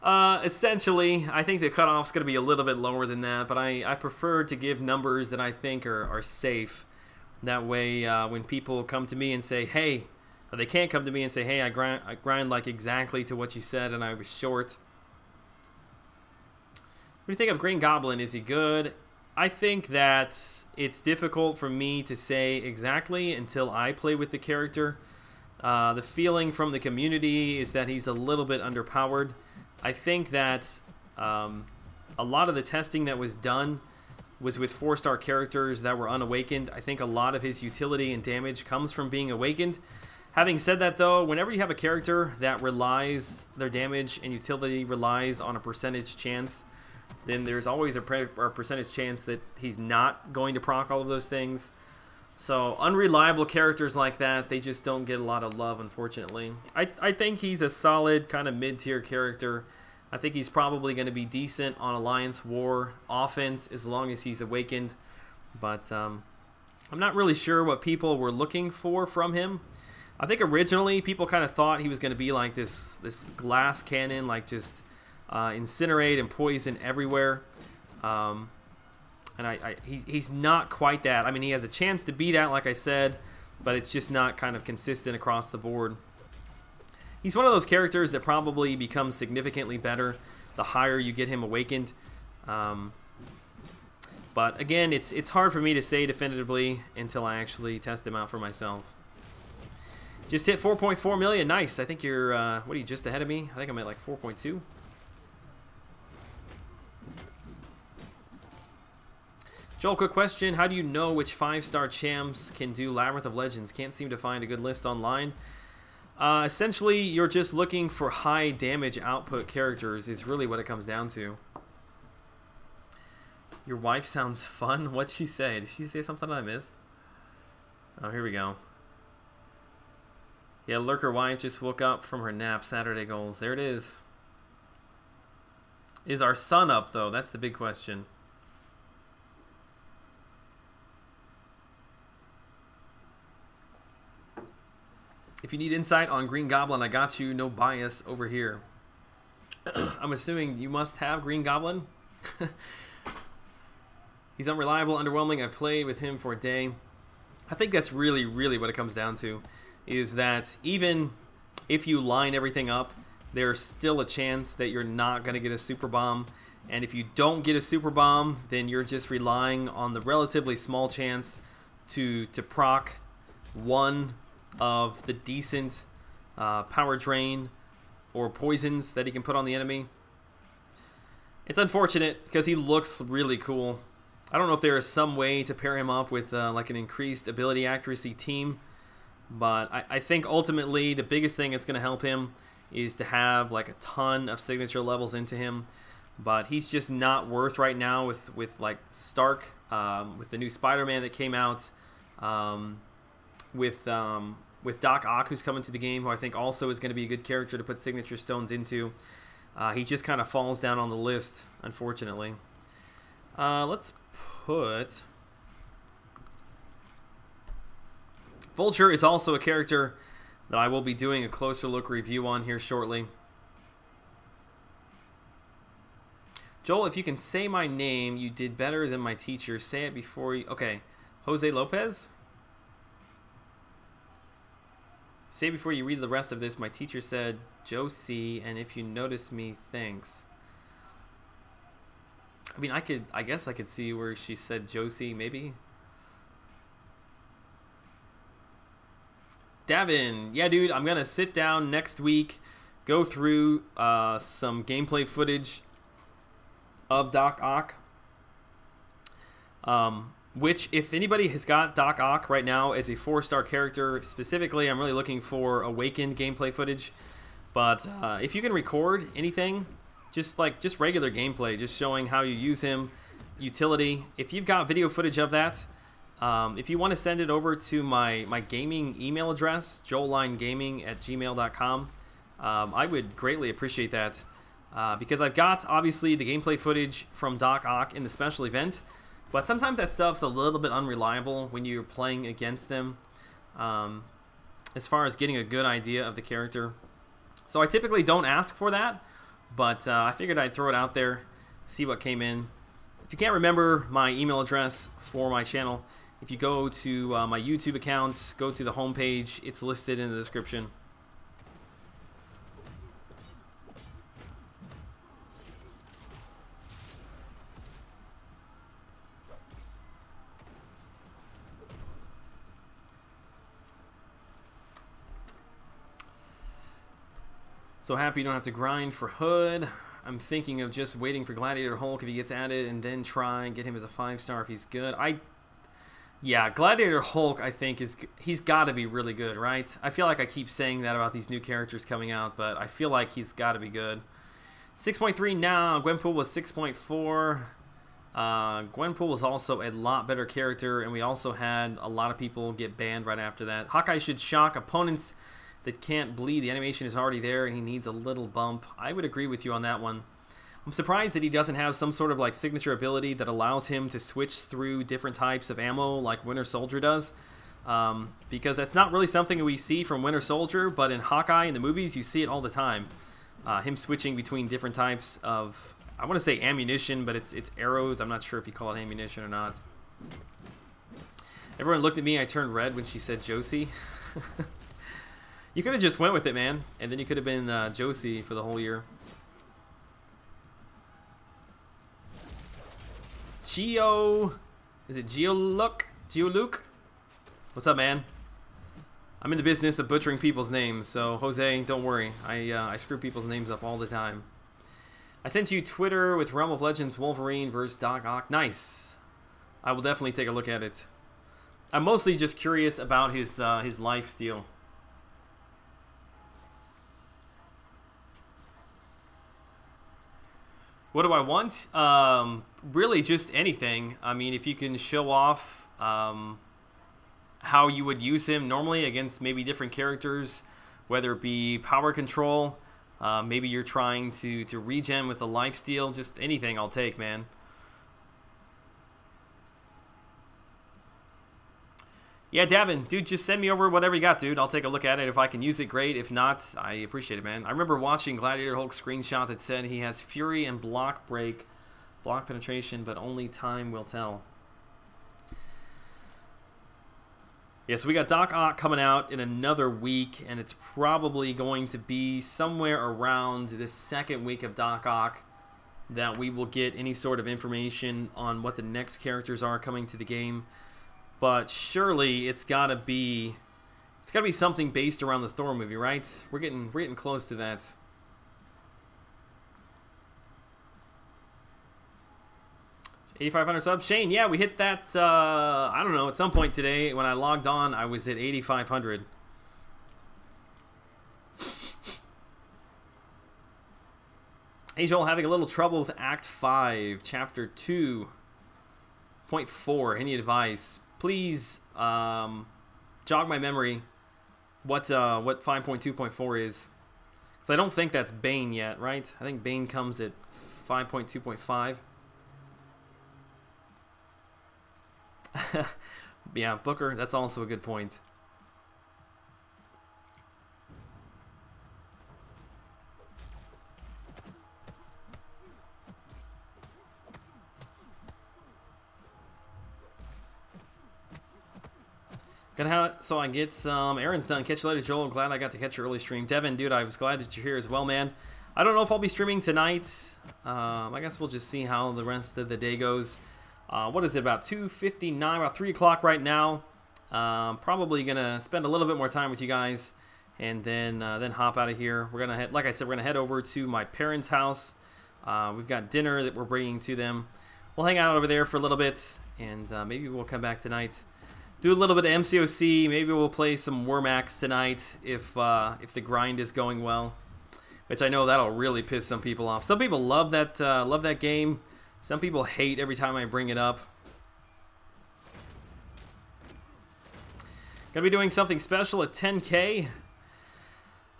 Essentially, I think the cutoff's going to be a little bit lower than that, but I prefer to give numbers that I think are safe. That way, when people come to me and say, hey, or they can't come to me and say, hey, I grind like exactly to what you said and I was short. What do you think of Green Goblin? Is he good? I think that it's difficult for me to say exactly until I play with the character. The feeling from the community is that he's a little bit underpowered. I think that a lot of the testing that was done was with 4-star characters that were unawakened. I think a lot of his utility and damage comes from being awakened. Having said that, though, whenever you have a character that relies, their damage and utility relies on a percentage chance, then there's always a percentage chance that he's not going to proc all of those things. So unreliable characters like that, they just don't get a lot of love, unfortunately. I think he's a solid kind of mid-tier character. I think he's probably going to be decent on Alliance War offense as long as he's awakened. But I'm not really sure what people were looking for from him. I think originally people kind of thought he was going to be like this glass cannon, like just incinerate and poison everywhere. And he's not quite that. I mean, he has a chance to be that, like I said, but it's just not kind of consistent across the board. He's one of those characters that probably becomes significantly better the higher you get him awakened. But again, it's hard for me to say definitively until I actually test him out for myself. Just hit 4.4 million. Nice. I think you're, what are you, just ahead of me? I think I'm at like 4.2. Joel, quick question. How do you know which 5-star champs can do Labyrinth of Legends? Can't seem to find a good list online. Essentially, you're just looking for high damage output characters is really what it comes down to. Your wife sounds fun. What'd she say? Did she say something I missed? Oh, here we go. Yeah, Lurker wife just woke up from her nap. Saturday goals. There it is. Is our son up, though? That's the big question. If you need insight on Green Goblin, I got you. No bias over here. I'm assuming you must have Green Goblin. He's unreliable, underwhelming. I played with him for a day. I think that's really, really what it comes down to. Is that even if you line everything up, there's still a chance that you're not going to get a super bomb. And if you don't get a super bomb, then you're just relying on the relatively small chance to proc one of the decent power drain or poisons that he can put on the enemy. It's unfortunate because he looks really cool. I don't know if there is some way to pair him up with like an increased ability accuracy team, but I think ultimately the biggest thing that's going to help him is to have like a ton of signature levels into him. But he's just not worth right now with like Stark, with the new Spider-Man that came out, with Doc Ock, who's coming to the game, who I think also is going to be a good character to put signature stones into. He just kind of falls down on the list, unfortunately. Let's put... Vulture is also a character that I will be doing a closer look review on here shortly. Joel, if you can say my name, you did better than my teacher. Say it before you... Okay. Jose Lopez? Say before you read the rest of this. My teacher said, Josie, and if you notice me, thanks. I mean, I guess I could see where she said Josie, maybe. Davin, yeah, dude, I'm going to sit down next week, go through some gameplay footage of Doc Ock. Which, if anybody has got Doc Ock right now as a 4-star character, specifically, I'm really looking for Awakened gameplay footage. But if you can record anything, just regular gameplay, just showing how you use him, utility. If you've got video footage of that, if you want to send it over to my gaming email address, joellinegaming@gmail.com, I would greatly appreciate that. Because I've got, obviously, the gameplay footage from Doc Ock in the special event, but sometimes that stuff's a little bit unreliable when you're playing against them, as far as getting a good idea of the character. So I typically don't ask for that, but I figured I'd throw it out there, see what came in. If you can't remember my email address for my channel, if you go to my YouTube account, go to the homepage, it's listed in the description. So happy you don't have to grind for Hood. I'm thinking of just waiting for Gladiator Hulk if he gets added, and then try and get him as a 5-star if he's good. Yeah, Gladiator Hulk, I think, he's got to be really good, right? I feel like I keep saying that about these new characters coming out, but I feel like he's got to be good. 6.3 now. Gwenpool was 6.4. Gwenpool was also a lot better character, and we also had a lot of people get banned right after that. Hawkeye should shock opponents that can't bleed. The animation is already there, and he needs a little bump. I would agree with you on that one. I'm surprised that he doesn't have some sort of like signature ability that allows him to switch through different types of ammo like Winter Soldier does, because that's not really something we see from Winter Soldier, but in Hawkeye in the movies you see it all the time. Him switching between different types of, I want to say ammunition, but it's arrows. I'm not sure if you call it ammunition or not. Everyone looked at me. I turned red when she said Josie. You could have just went with it, man, and then you could have been Josie for the whole year. Geo, is it Geoluke? Geoluke? What's up, man? I'm in the business of butchering people's names, so Jose, don't worry. I screw people's names up all the time. I sent you Twitter with Realm of Legends Wolverine versus Doc Ock. Nice. I will definitely take a look at it. I'm mostly just curious about his life steal. What do I want? Really just anything. I mean, if you can show off how you would use him normally against maybe different characters, whether it be power control, maybe you're trying to regen with a lifesteal, just anything I'll take, man. Yeah, Davin, dude, just send me over whatever you got, dude. I'll take a look at it. If I can use it, great. If not, I appreciate it, man. I remember watching Gladiator Hulk's screenshot that said he has Fury and Block Break, block penetration, but only time will tell. Yeah, so we got Doc Ock coming out in another week, and it's probably going to be somewhere around the second week of Doc Ock that we will get any sort of information on what the next characters are coming to the game. But surely it's gotta be something based around the Thor movie, right? We're getting close to that. $8,500 subs. Shane, yeah, we hit that, I don't know, at some point today. When I logged on, I was at 8,500. Hey, Joel, having a little trouble with Act 5, Chapter 2.4. Any advice? Please jog my memory what 5.2.4 is. Because I don't think that's Bane yet, right? I think Bane comes at 5.2.5. Yeah, Booker, that's also a good point. So I get some errands done. Catch you later, Joel. Glad I got to catch your early stream. Devin, dude, I was glad that you're here as well, man. I don't know if I'll be streaming tonight. I guess we'll just see how the rest of the day goes. What is it, about 2:59, about 3 o'clock right now. Probably gonna spend a little bit more time with you guys, and then hop out of here. We're gonna head, like I said, we're gonna head over to my parents' house. We've got dinner that we're bringing to them. We'll hang out over there for a little bit, and maybe we'll come back tonight. Do a little bit of MCOC. Maybe we'll play some Wormax tonight if the grind is going well, which I know that'll really piss some people off. Some people love that game. Some people hate every time I bring it up. Gonna be doing something special at 10K.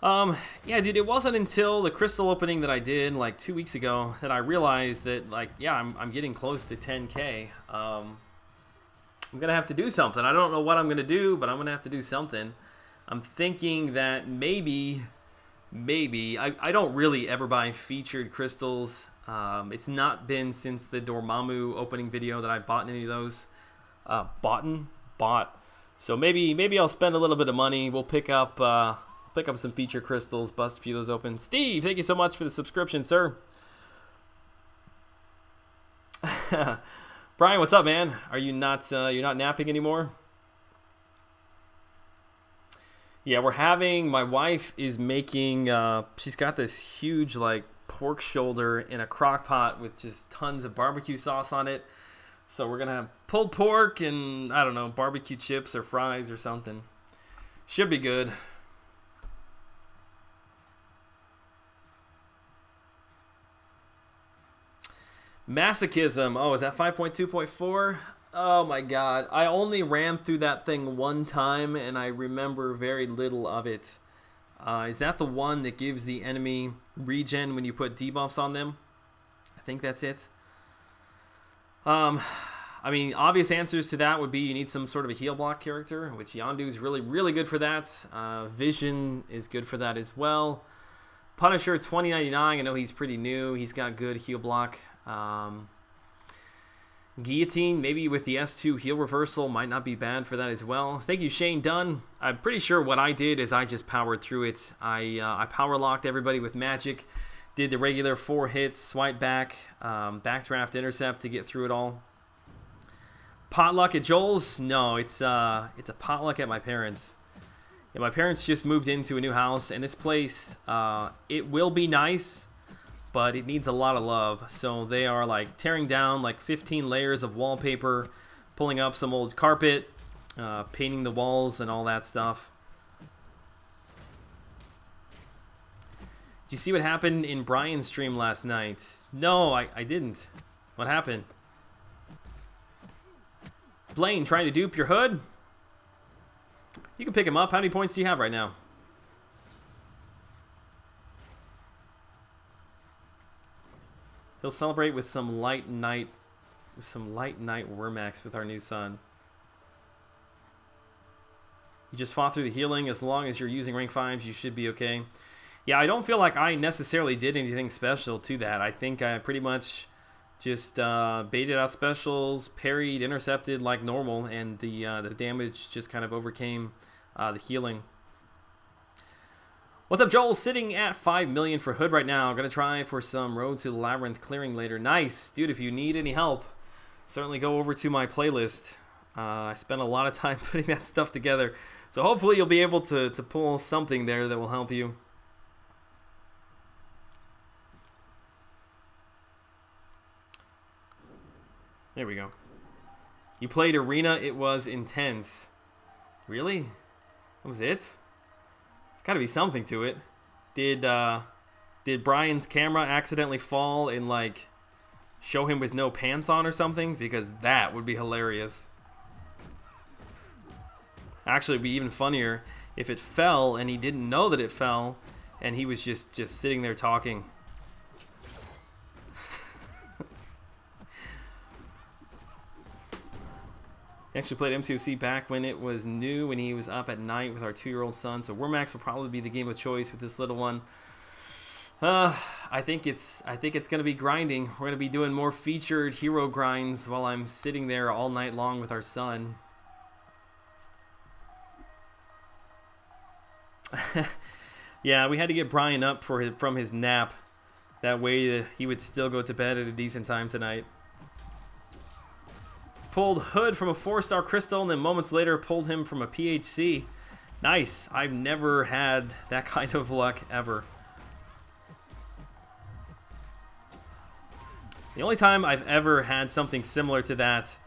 Yeah, dude, it wasn't until the crystal opening that I did like 2 weeks ago that I realized that, like, yeah, I'm getting close to 10K. I'm gonna have to do something. I don't know what I'm gonna do, but I'm gonna have to do something. I'm thinking that maybe I don't really ever buy featured crystals. It's not been since the Dormammu opening video that I bought any of those. Bought. So maybe I'll spend a little bit of money. We'll pick up some feature crystals, bust a few of those open. Steve, thank you so much for the subscription, sir. Brian, what's up, man? Are you not you're not napping anymore? Yeah, we're having, my wife is making, she's got this huge like pork shoulder in a crock pot with just tons of barbecue sauce on it. So we're gonna have pulled pork and, I don't know, barbecue chips or fries or something. Should be good. Masochism. Oh, is that 5.2.4? Oh my god. I only ran through that thing one time and I remember very little of it. Is that the one that gives the enemy regen when you put debuffs on them? I think that's it. I mean, obvious answers to that would be you need some sort of a heal block character, which Yondu is really good for that. Vision is good for that as well. Punisher 2099, I know he's pretty new. He's got good heal block. Guillotine, maybe with the S2 heal reversal, might not be bad for that as well. Thank you, Shane Dunn. I'm pretty sure what I did is I just powered through it. I power locked everybody with magic, did the regular 4 hits, swipe back, backdraft intercept to get through it all. Potluck at Joel's? No, it's a potluck at my parents'. Yeah, my parents just moved into a new house, and this place, it will be nice, but it needs a lot of love. So they are like tearing down like 15 layers of wallpaper, pulling up some old carpet, painting the walls and all that stuff. Did you see what happened in Brian's stream last night? No, I didn't. What happened? Blaine trying to dupe your hood? You can pick him up. How many points do you have right now? He'll celebrate with some light night Wormax with our new son. You just fought through the healing. As long as you're using rank 5s, you should be okay. Yeah, I don't feel like I necessarily did anything special to that. I think I pretty much just baited out specials, parried, intercepted like normal, and the damage just kind of overcame the healing. What's up, Joel? Sitting at 5 million for Hood right now. Gonna try for some Road to the Labyrinth clearing later. Nice. Dude, if you need any help, certainly go over to my playlist. I spent a lot of time putting that stuff together. So hopefully you'll be able to pull something there that will help you. There we go. You played Arena. It was intense. Really? That was it? There's got to be something to it. Did Brian's camera accidentally fall and like show him with no pants on or something? Because that would be hilarious. Actually, it'd be even funnier if it fell and he didn't know that it fell and he was just sitting there talking. He actually played MCOC back when it was new, when he was up at night with our 2-year-old son. So Wormax will probably be the game of choice with this little one. I think it's gonna be grinding. We're gonna be doing more featured hero grinds while I'm sitting there all night long with our son. Yeah, we had to get Brian up from his nap. That way he would still go to bed at a decent time tonight. Pulled Hood from a 4-star crystal, and then moments later pulled him from a PHC. Nice. I've never had that kind of luck ever. The only time I've ever had something similar to that,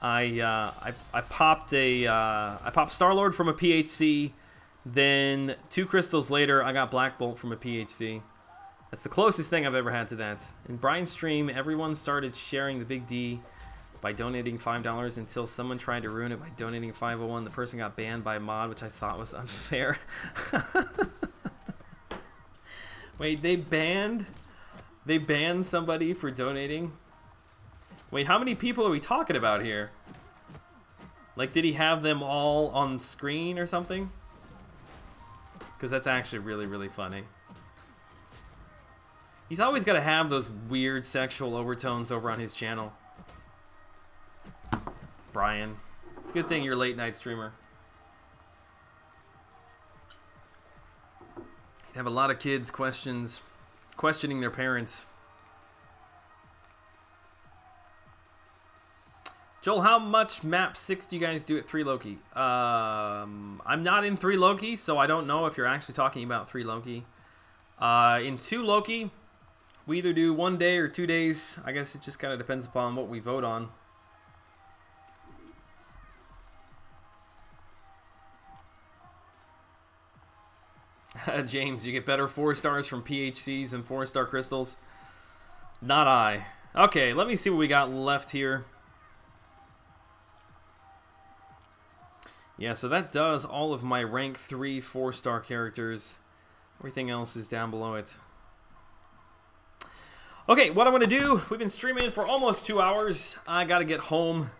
I popped Star-Lord from a PHC. Then 2 crystals later, I got Black Bolt from a PHC. That's the closest thing I've ever had to that. In Brian's stream, everyone started sharing the Big D by donating $5 until someone tried to ruin it by donating $501. The person got banned by a mod, which I thought was unfair. Wait, they banned somebody for donating? Wait, how many people are we talking about here? Like, did he have them all on screen or something? Because that's actually really, really funny. He's always got to have those weird sexual overtones over on his channel. Brian. It's a good thing you're a late night streamer. You'd have a lot of kids questioning their parents. Joel, how much map 6 do you guys do at 3 Loki? I'm not in 3 Loki, so I don't know if you're actually talking about 3 Loki. In 2 Loki, we either do 1 day or 2 days. I guess it just kind of depends upon what we vote on. James, you get better 4 stars from PHCs than 4-star crystals. Not I. Okay, let me see what we got left here. Yeah, so that does all of my rank 3 4-star characters. Everything else is down below it. Okay, what I'm going to do, we've been streaming for almost 2 hours. I got to get home.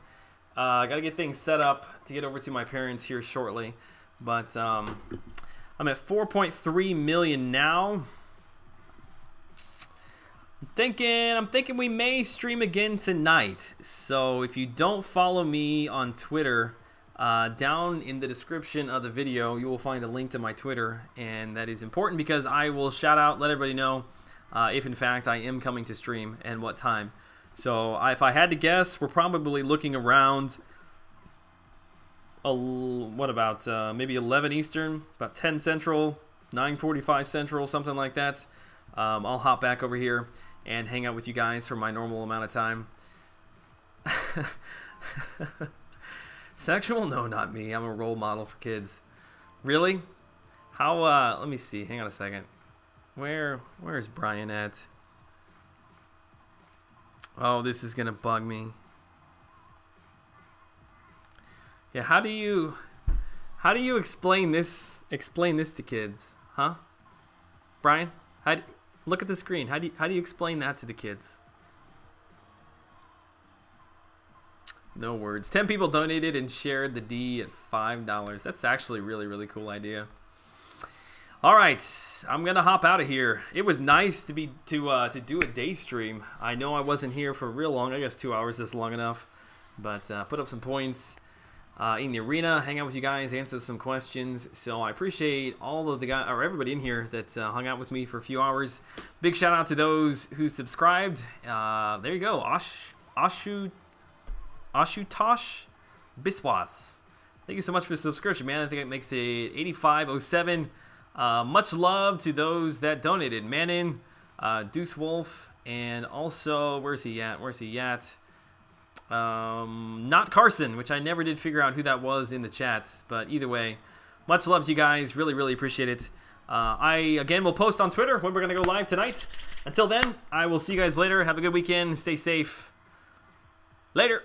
I got to get things set up to get over to my parents here shortly. But I'm at 4.3 million now. I'm thinking we may stream again tonight. So if you don't follow me on Twitter, down in the description of the video, you will find a link to my Twitter, and that is important because I will shout out, let everybody know if in fact I am coming to stream and what time. So if I had to guess, we're probably looking around, what about maybe 11 Eastern, about 10 Central, 9:45 Central, something like that. I'll hop back over here and hang out with you guys for my normal amount of time. Sexual? No, not me. I'm a role model for kids. Really? How, let me see. Hang on a second. Where's Brian at? Oh, this is gonna bug me. Yeah, how do you explain this to kids? Huh? Brian? Look at the screen. How do you explain that to the kids? No words. 10 people donated and shared the D at $5. That's actually a really, really cool idea. All right, I'm gonna hop out of here. It was nice to do a day stream. I know I wasn't here for real long. I guess 2 hours is long enough. But put up some points in the arena, hang out with you guys, answer some questions. So I appreciate all of the guys, or everybody in here that hung out with me for a few hours. Big shout out to those who subscribed. There you go, Ashutosh Biswas. Thank you so much for the subscription, man. I think it makes it 8507. Much love to those that donated. Manin, Deuce Wolf, and also, where's he at? Not Carson, which I never did figure out who that was in the chat. But either way, much love to you guys. Really, really appreciate it. I, again, will post on Twitter when we're going to go live tonight. Until then, I will see you guys later. Have a good weekend. Stay safe. Later.